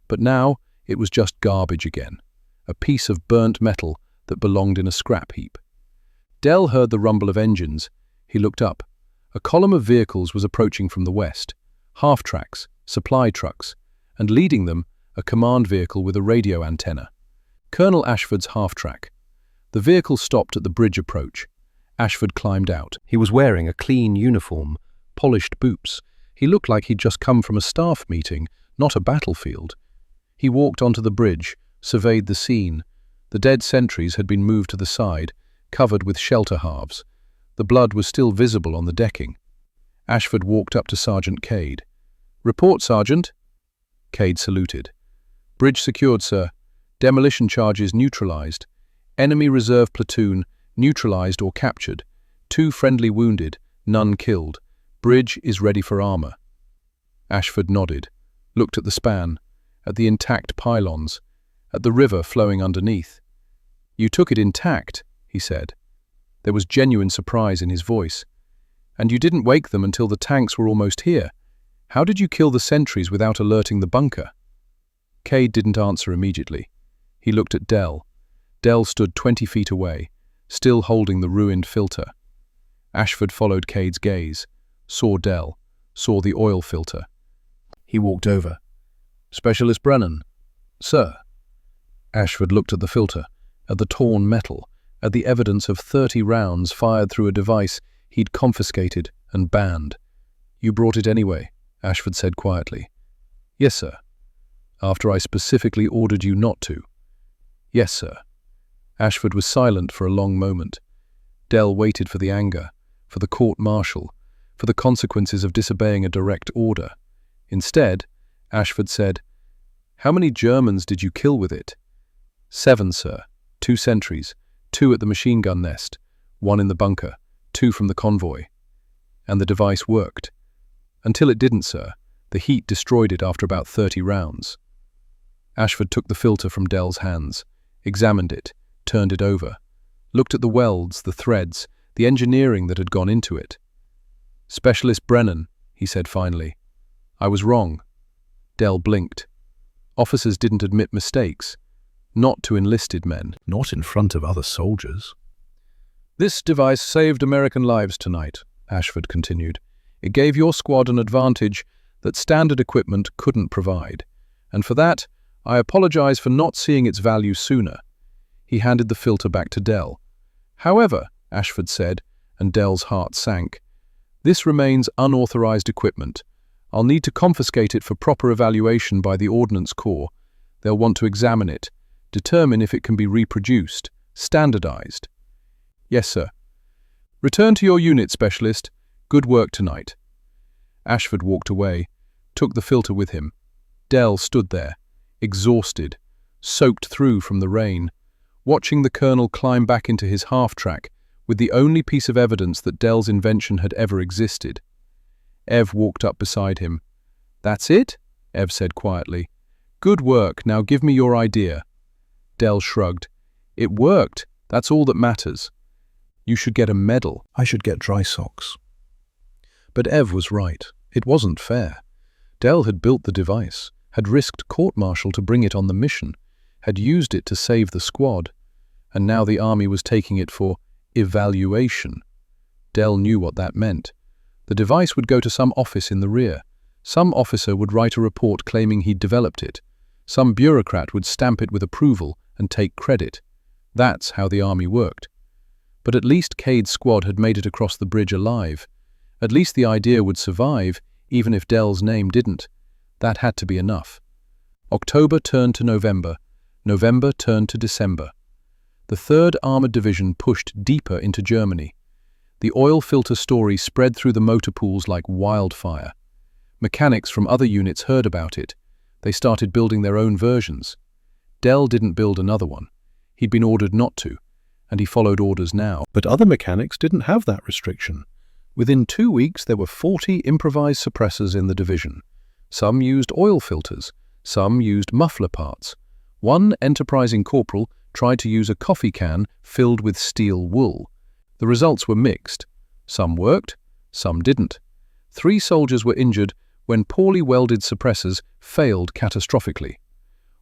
But now it was just garbage again, a piece of burnt metal that belonged in a scrap heap. Dell heard the rumble of engines. He looked up. A column of vehicles was approaching from the west. Half-tracks, supply trucks, and leading them, a command vehicle with a radio antenna. Colonel Ashford's half-track. The vehicle stopped at the bridge approach. Ashford climbed out. He was wearing a clean uniform, polished boots. He looked like he'd just come from a staff meeting, not a battlefield. He walked onto the bridge, surveyed the scene. The dead sentries had been moved to the side, covered with shelter halves. The blood was still visible on the decking. Ashford walked up to Sergeant Cade. "Report, Sergeant." Cade saluted. "Bridge secured, sir. Demolition charges neutralized. Enemy reserve platoon neutralized or captured. 2 friendly wounded, none killed. Bridge is ready for armor." Ashford nodded, looked at the span, at the intact pylons, at the river flowing underneath. "You took it intact," he said. There was genuine surprise in his voice. "And you didn't wake them until the tanks were almost here. How did you kill the sentries without alerting the bunker?" Cade didn't answer immediately. He looked at Dell. Dell stood 20 feet away, still holding the ruined filter. Ashford followed Cade's gaze, saw Dell, saw the oil filter. He walked over. "Specialist Brennan." "Sir." Ashford looked at the filter, at the torn metal, at the evidence of 30 rounds fired through a device he'd confiscated and banned. "You brought it anyway," Ashford said quietly. "Yes, sir." "After I specifically ordered you not to?" "Yes, sir." Ashford was silent for a long moment. Dell waited for the anger, for the court-martial, for the consequences of disobeying a direct order. Instead, Ashford said, "How many Germans did you kill with it?" "7, sir. 2 sentries, 2 at the machine gun nest, 1 in the bunker, 2 from the convoy." "And the device worked?" "Until it didn't, sir. The heat destroyed it after about 30 rounds." Ashford took the filter from Dell's hands, examined it, turned it over, looked at the welds, the threads, the engineering that had gone into it. "Specialist Brennan," he said finally, "I was wrong." Dell blinked. Officers didn't admit mistakes. Not to enlisted men. Not in front of other soldiers. "This device saved American lives tonight," Ashford continued. "It gave your squad an advantage that standard equipment couldn't provide. And for that, I apologize for not seeing its value sooner." He handed the filter back to Dell. "However," Ashford said, and Dell's heart sank, "this remains unauthorized equipment. I'll need to confiscate it for proper evaluation by the Ordnance Corps. They'll want to examine it, determine if it can be reproduced, standardized." "Yes, sir." "Return to your unit, Specialist. Good work tonight." Ashford walked away, took the filter with him. Dell stood there, exhausted, soaked through from the rain, watching the colonel climb back into his half-track with the only piece of evidence that Dell's invention had ever existed. Ev walked up beside him. "That's it?" Ev said quietly. "Good work, now give me your idea." Dell shrugged. "It worked, that's all that matters. You should get a medal." "I should get dry socks." But Ev was right. It wasn't fair. Dell had built the device, had risked court-martial to bring it on the mission, had used it to save the squad, and now the army was taking it for evaluation. Dell knew what that meant. The device would go to some office in the rear. Some officer would write a report claiming he'd developed it. Some bureaucrat would stamp it with approval and take credit. That's how the army worked. But at least Cade's squad had made it across the bridge alive. At least the idea would survive, even if Dell's name didn't. That had to be enough. October turned to November. November turned to December. The 3rd Armored Division pushed deeper into Germany. The oil filter story spread through the motor pools like wildfire. Mechanics from other units heard about it. They started building their own versions. Dell didn't build another one. He'd been ordered not to, and he followed orders now. But other mechanics didn't have that restriction. Within 2 weeks, there were 40 improvised suppressors in the division. Some used oil filters. Some used muffler parts. One enterprising corporal tried to use a coffee can filled with steel wool. The results were mixed. Some worked, some didn't. 3 soldiers were injured when poorly welded suppressors failed catastrophically.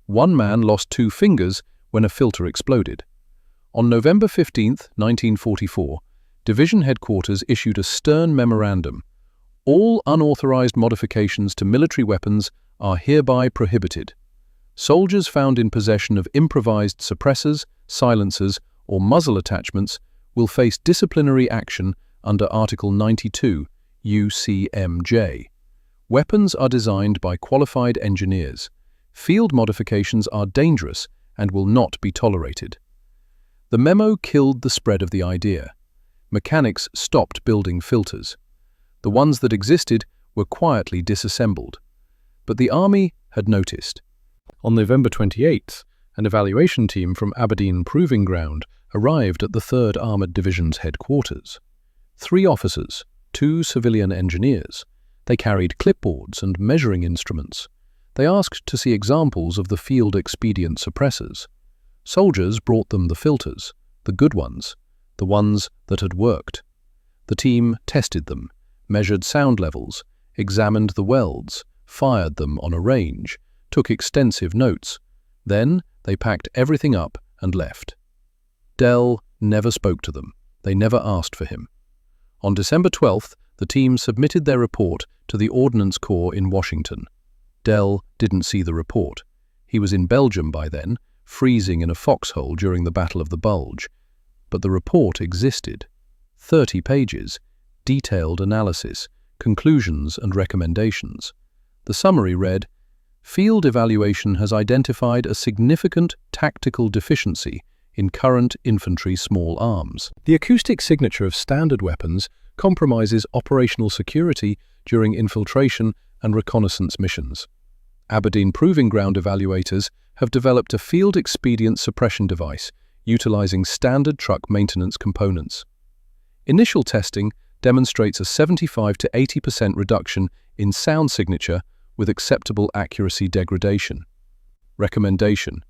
1 man lost 2 fingers when a filter exploded. On November 15, 1944, Division Headquarters issued a stern memorandum. All unauthorized modifications to military weapons are hereby prohibited. Soldiers found in possession of improvised suppressors, silencers, or muzzle attachments will face disciplinary action under Article 92, UCMJ. Weapons are designed by qualified engineers. Field modifications are dangerous and will not be tolerated. The memo killed the spread of the idea. Mechanics stopped building filters. The ones that existed were quietly disassembled. But the army had noticed. On November 28th, an evaluation team from Aberdeen Proving Ground arrived at the 3rd Armoured Division's headquarters. 3 officers, 2 civilian engineers. They carried clipboards and measuring instruments. They asked to see examples of the field expedient suppressors. Soldiers brought them the filters, the good ones, the ones that had worked. The team tested them, measured sound levels, examined the welds, fired them on a range, took extensive notes. Then they packed everything up and left. Dell never spoke to them. They never asked for him. On December 12th, the team submitted their report to the Ordnance Corps in Washington. Dell didn't see the report. He was in Belgium by then, freezing in a foxhole during the Battle of the Bulge. But the report existed. 30 pages, detailed analysis, conclusions and recommendations. The summary read, "Field evaluation has identified a significant tactical deficiency in current infantry small arms. The acoustic signature of standard weapons compromises operational security during infiltration and reconnaissance missions. Aberdeen Proving Ground evaluators have developed a field expedient suppression device utilizing standard truck maintenance components. Initial testing demonstrates a 75 to 80% reduction in sound signature with acceptable accuracy degradation. Recommendation: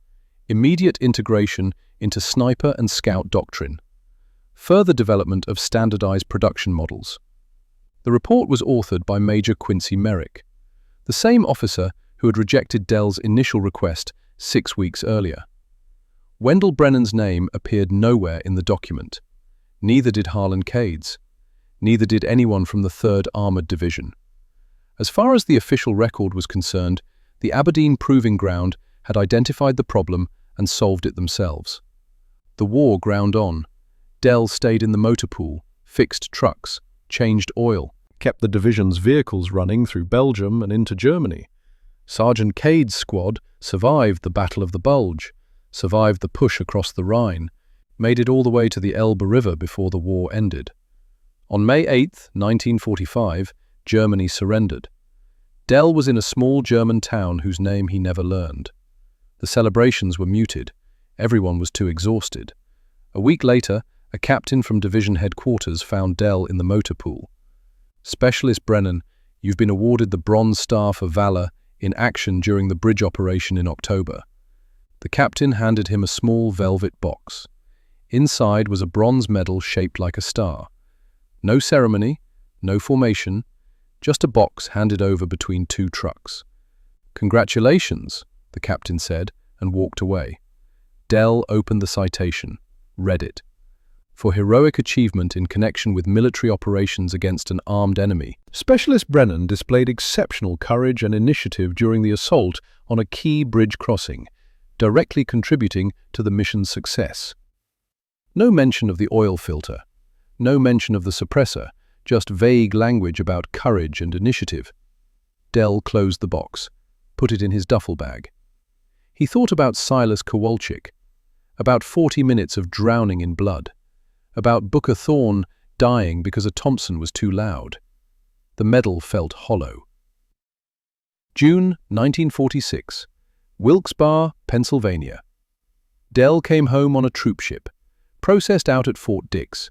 immediate integration into sniper and scout doctrine. Further development of standardized production models." The report was authored by Major Quincy Merrick, the same officer who had rejected Dell's initial request 6 weeks earlier. Wendell Brennan's name appeared nowhere in the document. Neither did Harlan Cade's. Neither did anyone from the 3rd Armored Division. As far as the official record was concerned, the Aberdeen Proving Ground had identified the problem and solved it themselves. The war ground on. Dell stayed in the motor pool, fixed trucks, changed oil, kept the division's vehicles running through Belgium and into Germany. Sergeant Cade's squad survived the Battle of the Bulge, survived the push across the Rhine, made it all the way to the Elbe River before the war ended. On May 8, 1945, Germany surrendered. Dell was in a small German town whose name he never learned. The celebrations were muted. Everyone was too exhausted. A week later, a captain from division headquarters found Dell in the motor pool. "Specialist Brennan, you've been awarded the Bronze Star for Valor in action during the bridge operation in October." The captain handed him a small velvet box. Inside was a bronze medal shaped like a star. No ceremony, no formation, just a box handed over between 2 trucks. "Congratulations," the captain said, and walked away. Dell opened the citation, read it. "For heroic achievement in connection with military operations against an armed enemy, Specialist Brennan displayed exceptional courage and initiative during the assault on a key bridge crossing, directly contributing to the mission's success." No mention of the oil filter, no mention of the suppressor, just vague language about courage and initiative. Dell closed the box, put it in his duffel bag. He thought about Silas Kowalczyk, about 40 minutes of drowning in blood, about Booker Thorne dying because a Thompson was too loud. The medal felt hollow. June 1946, Wilkes-Barre, Pennsylvania. Dell came home on a troop ship, processed out at Fort Dix,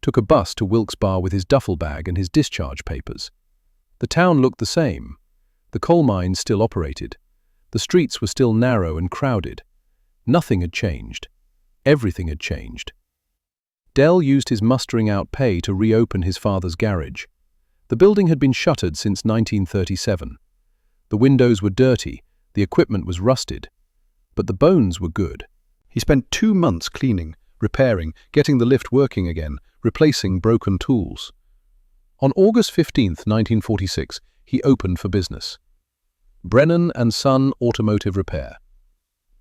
took a bus to Wilkes-Barre with his duffel bag and his discharge papers. The town looked the same. The coal mines still operated. The streets were still narrow and crowded. Nothing had changed. Everything had changed. Dell used his mustering out pay to reopen his father's garage. The building had been shuttered since 1937. The windows were dirty, the equipment was rusted, but the bones were good. He spent 2 months cleaning, repairing, getting the lift working again, replacing broken tools. On August 15, 1946, he opened for business. Brennan and Son Automotive Repair.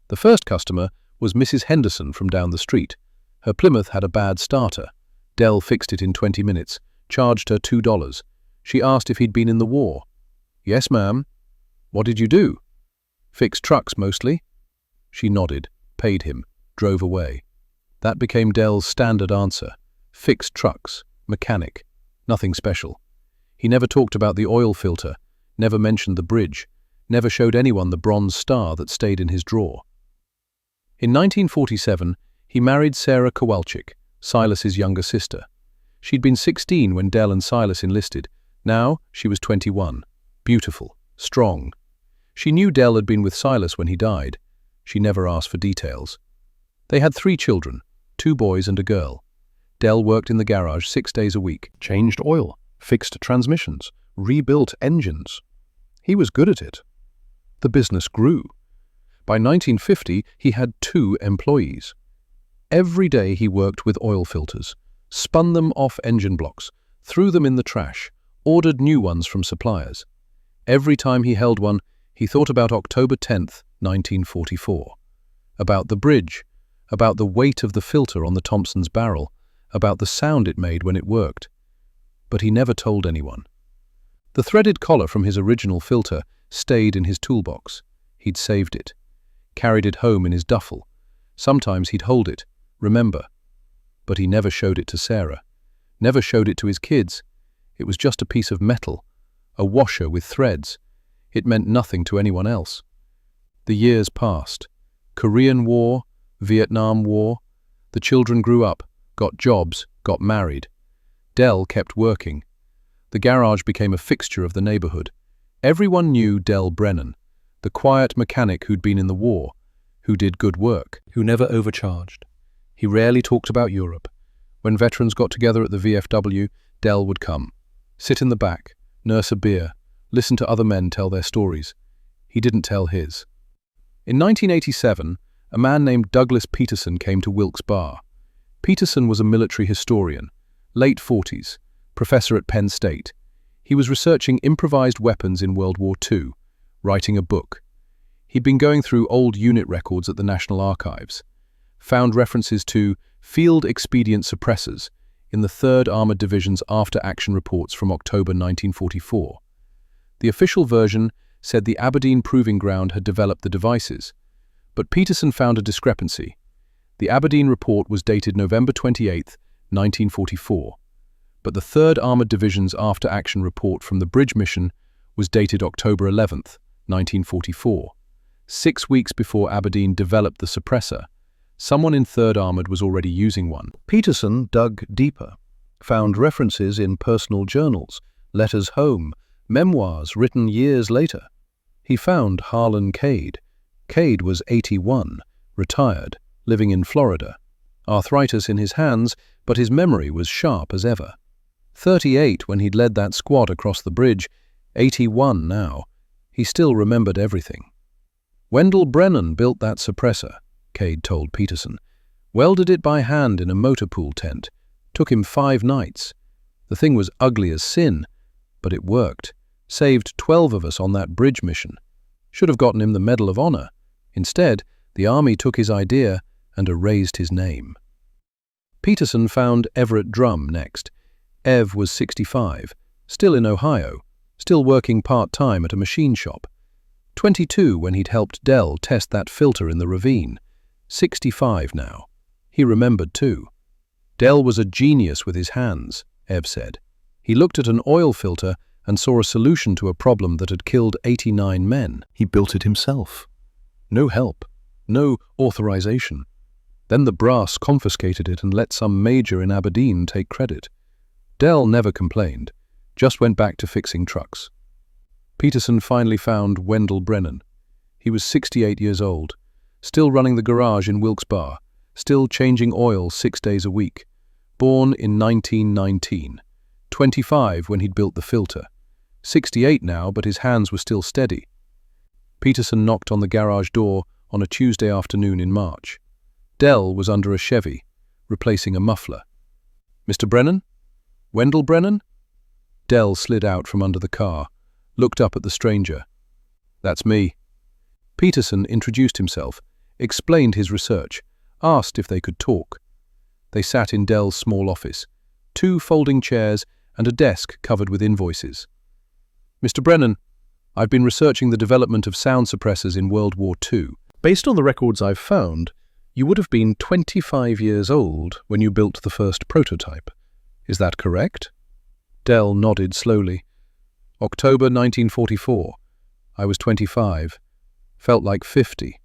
The first customer was Mrs. Henderson from down the street. Her Plymouth had a bad starter. Dell fixed it in 20 minutes, charged her $2. She asked if he'd been in the war. "Yes, ma'am." "What did you do?" "Fix trucks, mostly." She nodded, paid him, drove away. That became Dell's standard answer. Fixed trucks, mechanic, nothing special. He never talked about the oil filter, never mentioned the bridge, never showed anyone the bronze star that stayed in his drawer. In 1947, he married Sarah Kowalczyk, Silas's younger sister. She'd been 16 when Dell and Silas enlisted. Now she was 21, beautiful, strong. She knew Dell had been with Silas when he died. She never asked for details. They had 3 children, 2 boys and a girl. Dell worked in the garage 6 days a week, changed oil, fixed transmissions, rebuilt engines. He was good at it. The business grew. By 1950, he had 2 employees. Every day he worked with oil filters, spun them off engine blocks, threw them in the trash, ordered new ones from suppliers. Every time he held one, he thought about October 10, 1944. about the bridge, about the weight of the filter on the Thompson's barrel, about the sound it made when it worked. But he never told anyone. The threaded collar from his original filter stayed in his toolbox. He'd saved it, carried it home in his duffel. Sometimes he'd hold it, remember. But he never showed it to Sarah, never showed it to his kids. It was just a piece of metal, a washer with threads. It meant nothing to anyone else. The years passed. Korean War, Vietnam War. The children grew up, got jobs, got married. Dell kept working. The garage became a fixture of the neighborhood. Everyone knew Dell Brennan, the quiet mechanic who'd been in the war, who did good work, who never overcharged. He rarely talked about Europe. When veterans got together at the VFW, Dell would come, sit in the back, nurse a beer, listen to other men tell their stories. He didn't tell his. In 1987, a man named Douglas Peterson came to Wilkes Barre. Peterson was a military historian, late 40s, professor at Penn State. He was researching improvised weapons in World War II, writing a book. He'd been going through old unit records at the National Archives, found references to field expedient suppressors in the 3rd Armored Division's after-action reports from October 1944. The official version said the Aberdeen Proving Ground had developed the devices, but Peterson found a discrepancy. The Aberdeen report was dated November 28, 1944, but the 3rd Armored Division's after-action report from the bridge mission was dated October 11, 1944. 6 weeks before Aberdeen developed the suppressor, someone in 3rd Armored was already using one. Peterson dug deeper, found references in personal journals, letters home, memoirs written years later. He found Harlan Cade. Cade was 81, retired, living in Florida. Arthritis in his hands, but his memory was sharp as ever. 38 when he'd led that squad across the bridge, 81 now. He still remembered everything. Wendell Brennan built that suppressor, Cade told Peterson. Welded it by hand in a motor pool tent. Took him 5 nights. The thing was ugly as sin, but it worked. Saved 12 of us on that bridge mission. Should have gotten him the Medal of Honor. Instead, the Army took his idea and erased his name. Peterson found Everett Drum next. Ev was 65, still in Ohio, still working part-time at a machine shop. 22 when he'd helped Dell test that filter in the ravine. 65 now. He remembered too. Dell was a genius with his hands, Ev said. He looked at an oil filter and saw a solution to a problem that had killed 89 men. He built it himself. No help, no authorization. Then the brass confiscated it and let some major in Aberdeen take credit. Dell never complained, just went back to fixing trucks. Peterson finally found Wendell Brennan. He was 68 years old, still running the garage in Wilkes Barre, still changing oil 6 days a week. Born in 1919, 25 when he'd built the filter. 68 now, but his hands were still steady. Peterson knocked on the garage door on a Tuesday afternoon in March. Dell was under a Chevy, replacing a muffler. "Mr. Brennan? Wendell Brennan?" Dell slid out from under the car, looked up at the stranger. "That's me." Peterson introduced himself, explained his research, asked if they could talk. They sat in Dell's small office, 2 folding chairs and a desk covered with invoices. "Mr. Brennan, I've been researching the development of sound suppressors in World War II. Based on the records I've found, you would have been 25 years old when you built the first prototype. Is that correct?" Dell nodded slowly. "October 1944. I was 25. Felt like 50.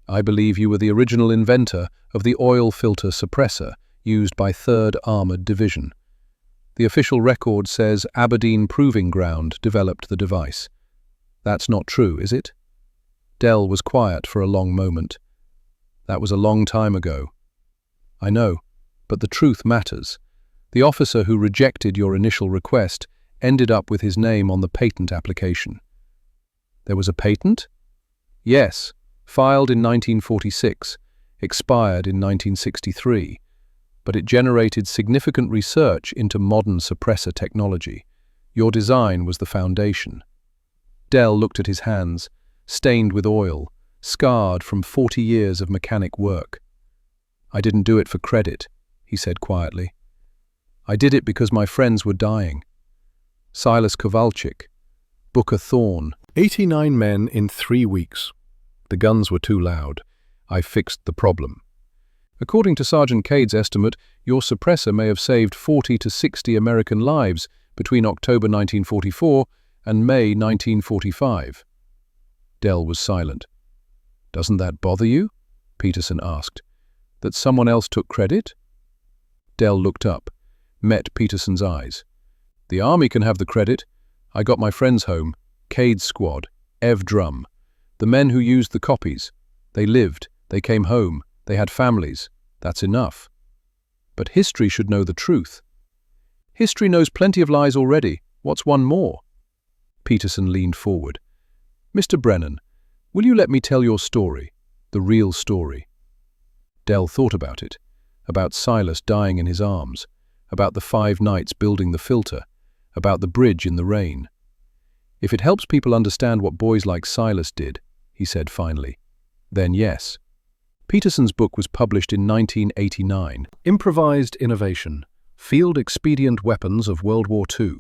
I believe you were the original inventor of the oil filter suppressor used by 3rd Armored Division. The official record says Aberdeen Proving Ground developed the device. That's not true, is it?" Dell was quiet for a long moment. "That was a long time ago." "I know, but the truth matters. The officer who rejected your initial request ended up with his name on the patent application." "There was a patent?" "Yes, filed in 1946, expired in 1963, but it generated significant research into modern suppressor technology. Your design was the foundation." Dell looked at his hands, stained with oil, scarred from 40 years of mechanic work. "I didn't do it for credit," he said quietly. "I did it because my friends were dying. Silas Kowalczyk, Booker Thorne, 89 men in 3 weeks. The guns were too loud. I fixed the problem. According to Sergeant Cade's estimate, your suppressor may have saved 40 to 60 American lives between October 1944 and May 1945. Dell was silent. "Doesn't that bother you?" Peterson asked. "That someone else took credit?" Dell looked up, met Peterson's eyes. "The Army can have the credit. I got my friends home, Cade's squad, Ev Drum, the men who used the copies. They lived, they came home, they had families. That's enough. But history should know the truth. History knows plenty of lies already. What's one more?" Peterson leaned forward. "Mr. Brennan, will you let me tell your story, the real story?" Dell thought about it, about Silas dying in his arms, about the 5 nights building the filter, about the bridge in the rain. "If it helps people understand what boys like Silas did," he said finally, "then yes." Peterson's book was published in 1989, Improvised Innovation, Field Expedient Weapons of World War II.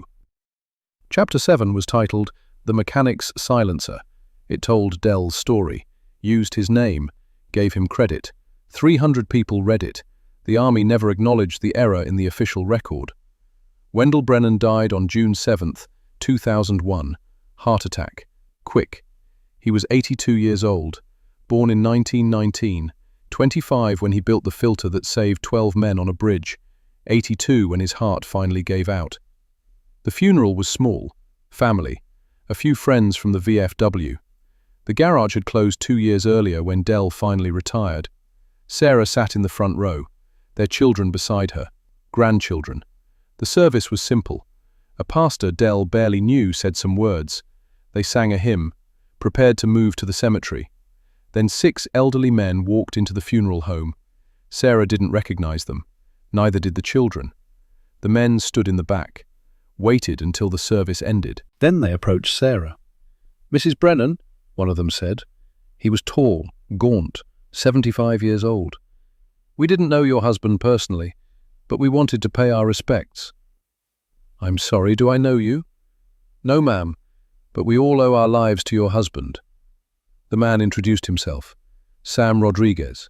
Chapter 7 was titled The Mechanic's Silencer. It told Dell's story, used his name, gave him credit. 300 people read it. The Army never acknowledged the error in the official record. Wendell Brennan died on June 7, 2001. Heart attack. Quick. He was 82 years old, born in 1919, 25 when he built the filter that saved 12 men on a bridge, 82 when his heart finally gave out. The funeral was small, family, a few friends from the VFW. The garage had closed 2 years earlier when Dell finally retired. Sarah sat in the front row, their children beside her, grandchildren. The service was simple. A pastor Dell barely knew said some words. They sang a hymn, prepared to move to the cemetery. Then 6 elderly men walked into the funeral home. Sarah didn't recognize them. Neither did the children. The men stood in the back, waited until the service ended. Then they approached Sarah. "Mrs. Brennan," one of them said. He was tall, gaunt, 75 years old. "We didn't know your husband personally, but we wanted to pay our respects." "I'm sorry, do I know you?" "No, ma'am, but we all owe our lives to your husband." The man introduced himself. Sam Rodriguez,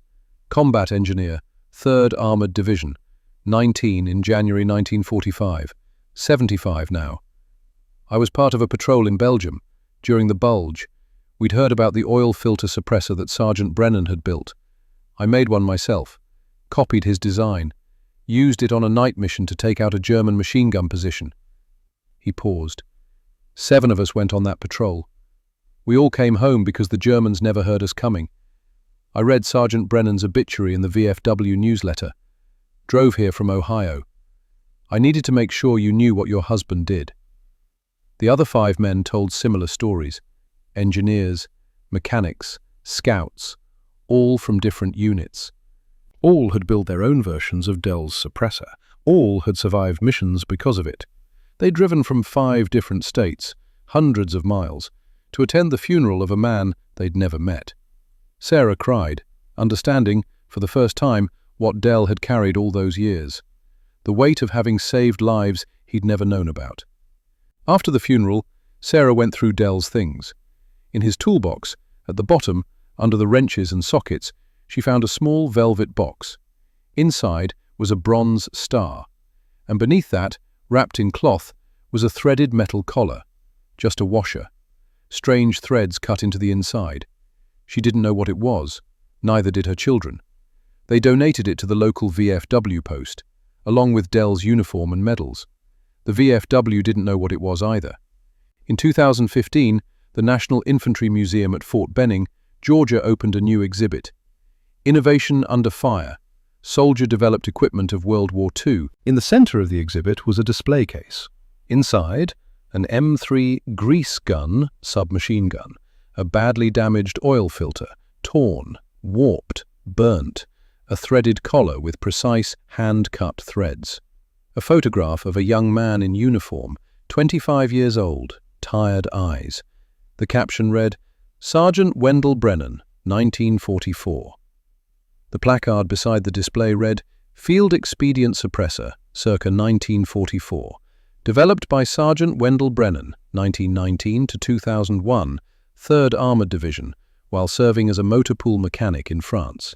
combat engineer, 3rd Armored Division, 19 in January 1945, 75 now. "I was part of a patrol in Belgium. During the bulge, we'd heard about the oil filter suppressor that Sergeant Brennan had built. I made one myself, copied his design, used it on a night mission to take out a German machine gun position." He paused. 7 of us went on that patrol. We all came home because the Germans never heard us coming. I read Sergeant Brennan's obituary in the VFW newsletter. Drove here from Ohio. I needed to make sure you knew what your husband did. The other 5 men told similar stories. Engineers, mechanics, scouts, all from different units. All had built their own versions of Dell's suppressor. All had survived missions because of it. They'd driven from 5 different states, hundreds of miles, to attend the funeral of a man they'd never met. Sarah cried, understanding, for the first time, what Dell had carried all those years. The weight of having saved lives he'd never known about. After the funeral, Sarah went through Dell's things. In his toolbox, at the bottom, under the wrenches and sockets, she found a small velvet box. Inside was a bronze star, and beneath that, wrapped in cloth, was a threaded metal collar, just a washer. Strange threads cut into the inside. She didn't know what it was, neither did her children. They donated it to the local VFW post, along with Dell's uniform and medals. The VFW didn't know what it was either. In 2015, the National Infantry Museum at Fort Benning, Georgia opened a new exhibit. Innovation Under Fire, soldier-developed equipment of World War II. In the center of the exhibit was a display case. Inside, an M3 grease gun submachine gun, a badly damaged oil filter, torn, warped, burnt, a threaded collar with precise hand-cut threads. A photograph of a young man in uniform, 25 years old, tired eyes. The caption read, "Sergeant Wendell Brennan, 1944. The placard beside the display read, Field Expedient Suppressor, circa 1944, developed by Sergeant Wendell Brennan, 1919 to 2001, 3rd Armored Division, while serving as a motor pool mechanic in France.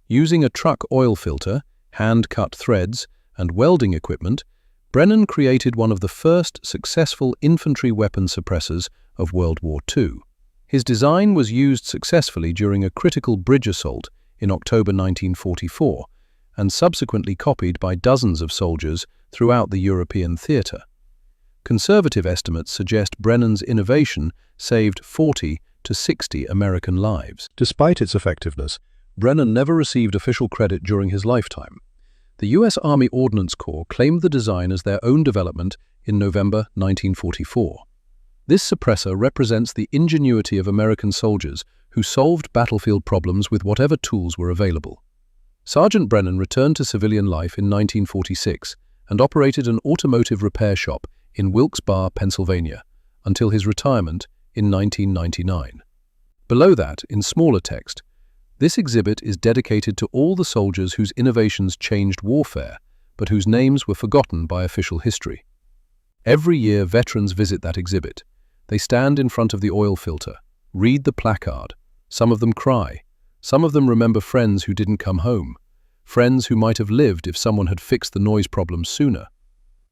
Using a truck oil filter, hand-cut threads, and welding equipment, Brennan created one of the first successful infantry weapon suppressors of World War II. His design was used successfully during a critical bridge assault in October 1944, and subsequently copied by dozens of soldiers throughout the European theatre. Conservative estimates suggest Brennan's innovation saved 40 to 60 American lives. Despite its effectiveness, Brennan never received official credit during his lifetime. The U.S. Army Ordnance Corps claimed the design as their own development in November 1944. This suppressor represents the ingenuity of American soldiers who solved battlefield problems with whatever tools were available. Sergeant Brennan returned to civilian life in 1946 and operated an automotive repair shop in Wilkes-Barre, Pennsylvania, until his retirement in 1999. Below that, in smaller text, this exhibit is dedicated to all the soldiers whose innovations changed warfare, but whose names were forgotten by official history. Every year, veterans visit that exhibit. They stand in front of the oil filter, read the placard. Some of them cry. Some of them remember friends who didn't come home, friends who might have lived if someone had fixed the noise problem sooner.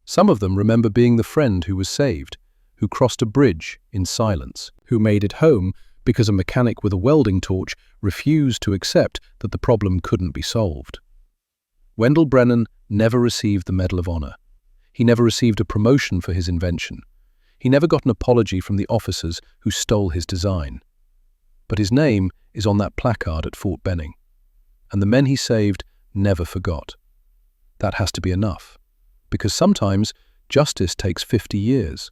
Some of them remember being the friend who was saved, who crossed a bridge in silence, who made it home because a mechanic with a welding torch refused to accept that the problem couldn't be solved. Wendell Brennan never received the Medal of Honor. He never received a promotion for his invention. He never got an apology from the officers who stole his design. But his name is on that placard at Fort Benning, and the men he saved never forgot. That has to be enough, because sometimes justice takes 50 years.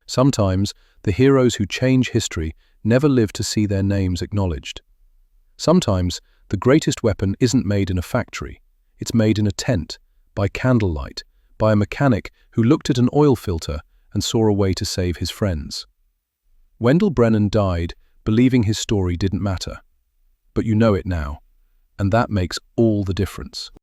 Sometimes the heroes who change history never live to see their names acknowledged. Sometimes the greatest weapon isn't made in a factory. It's made in a tent, by candlelight, by a mechanic who looked at an oil filter and saw a way to save his friends. Wendell Brennan died believing his story didn't matter. But you know it now, and that makes all the difference.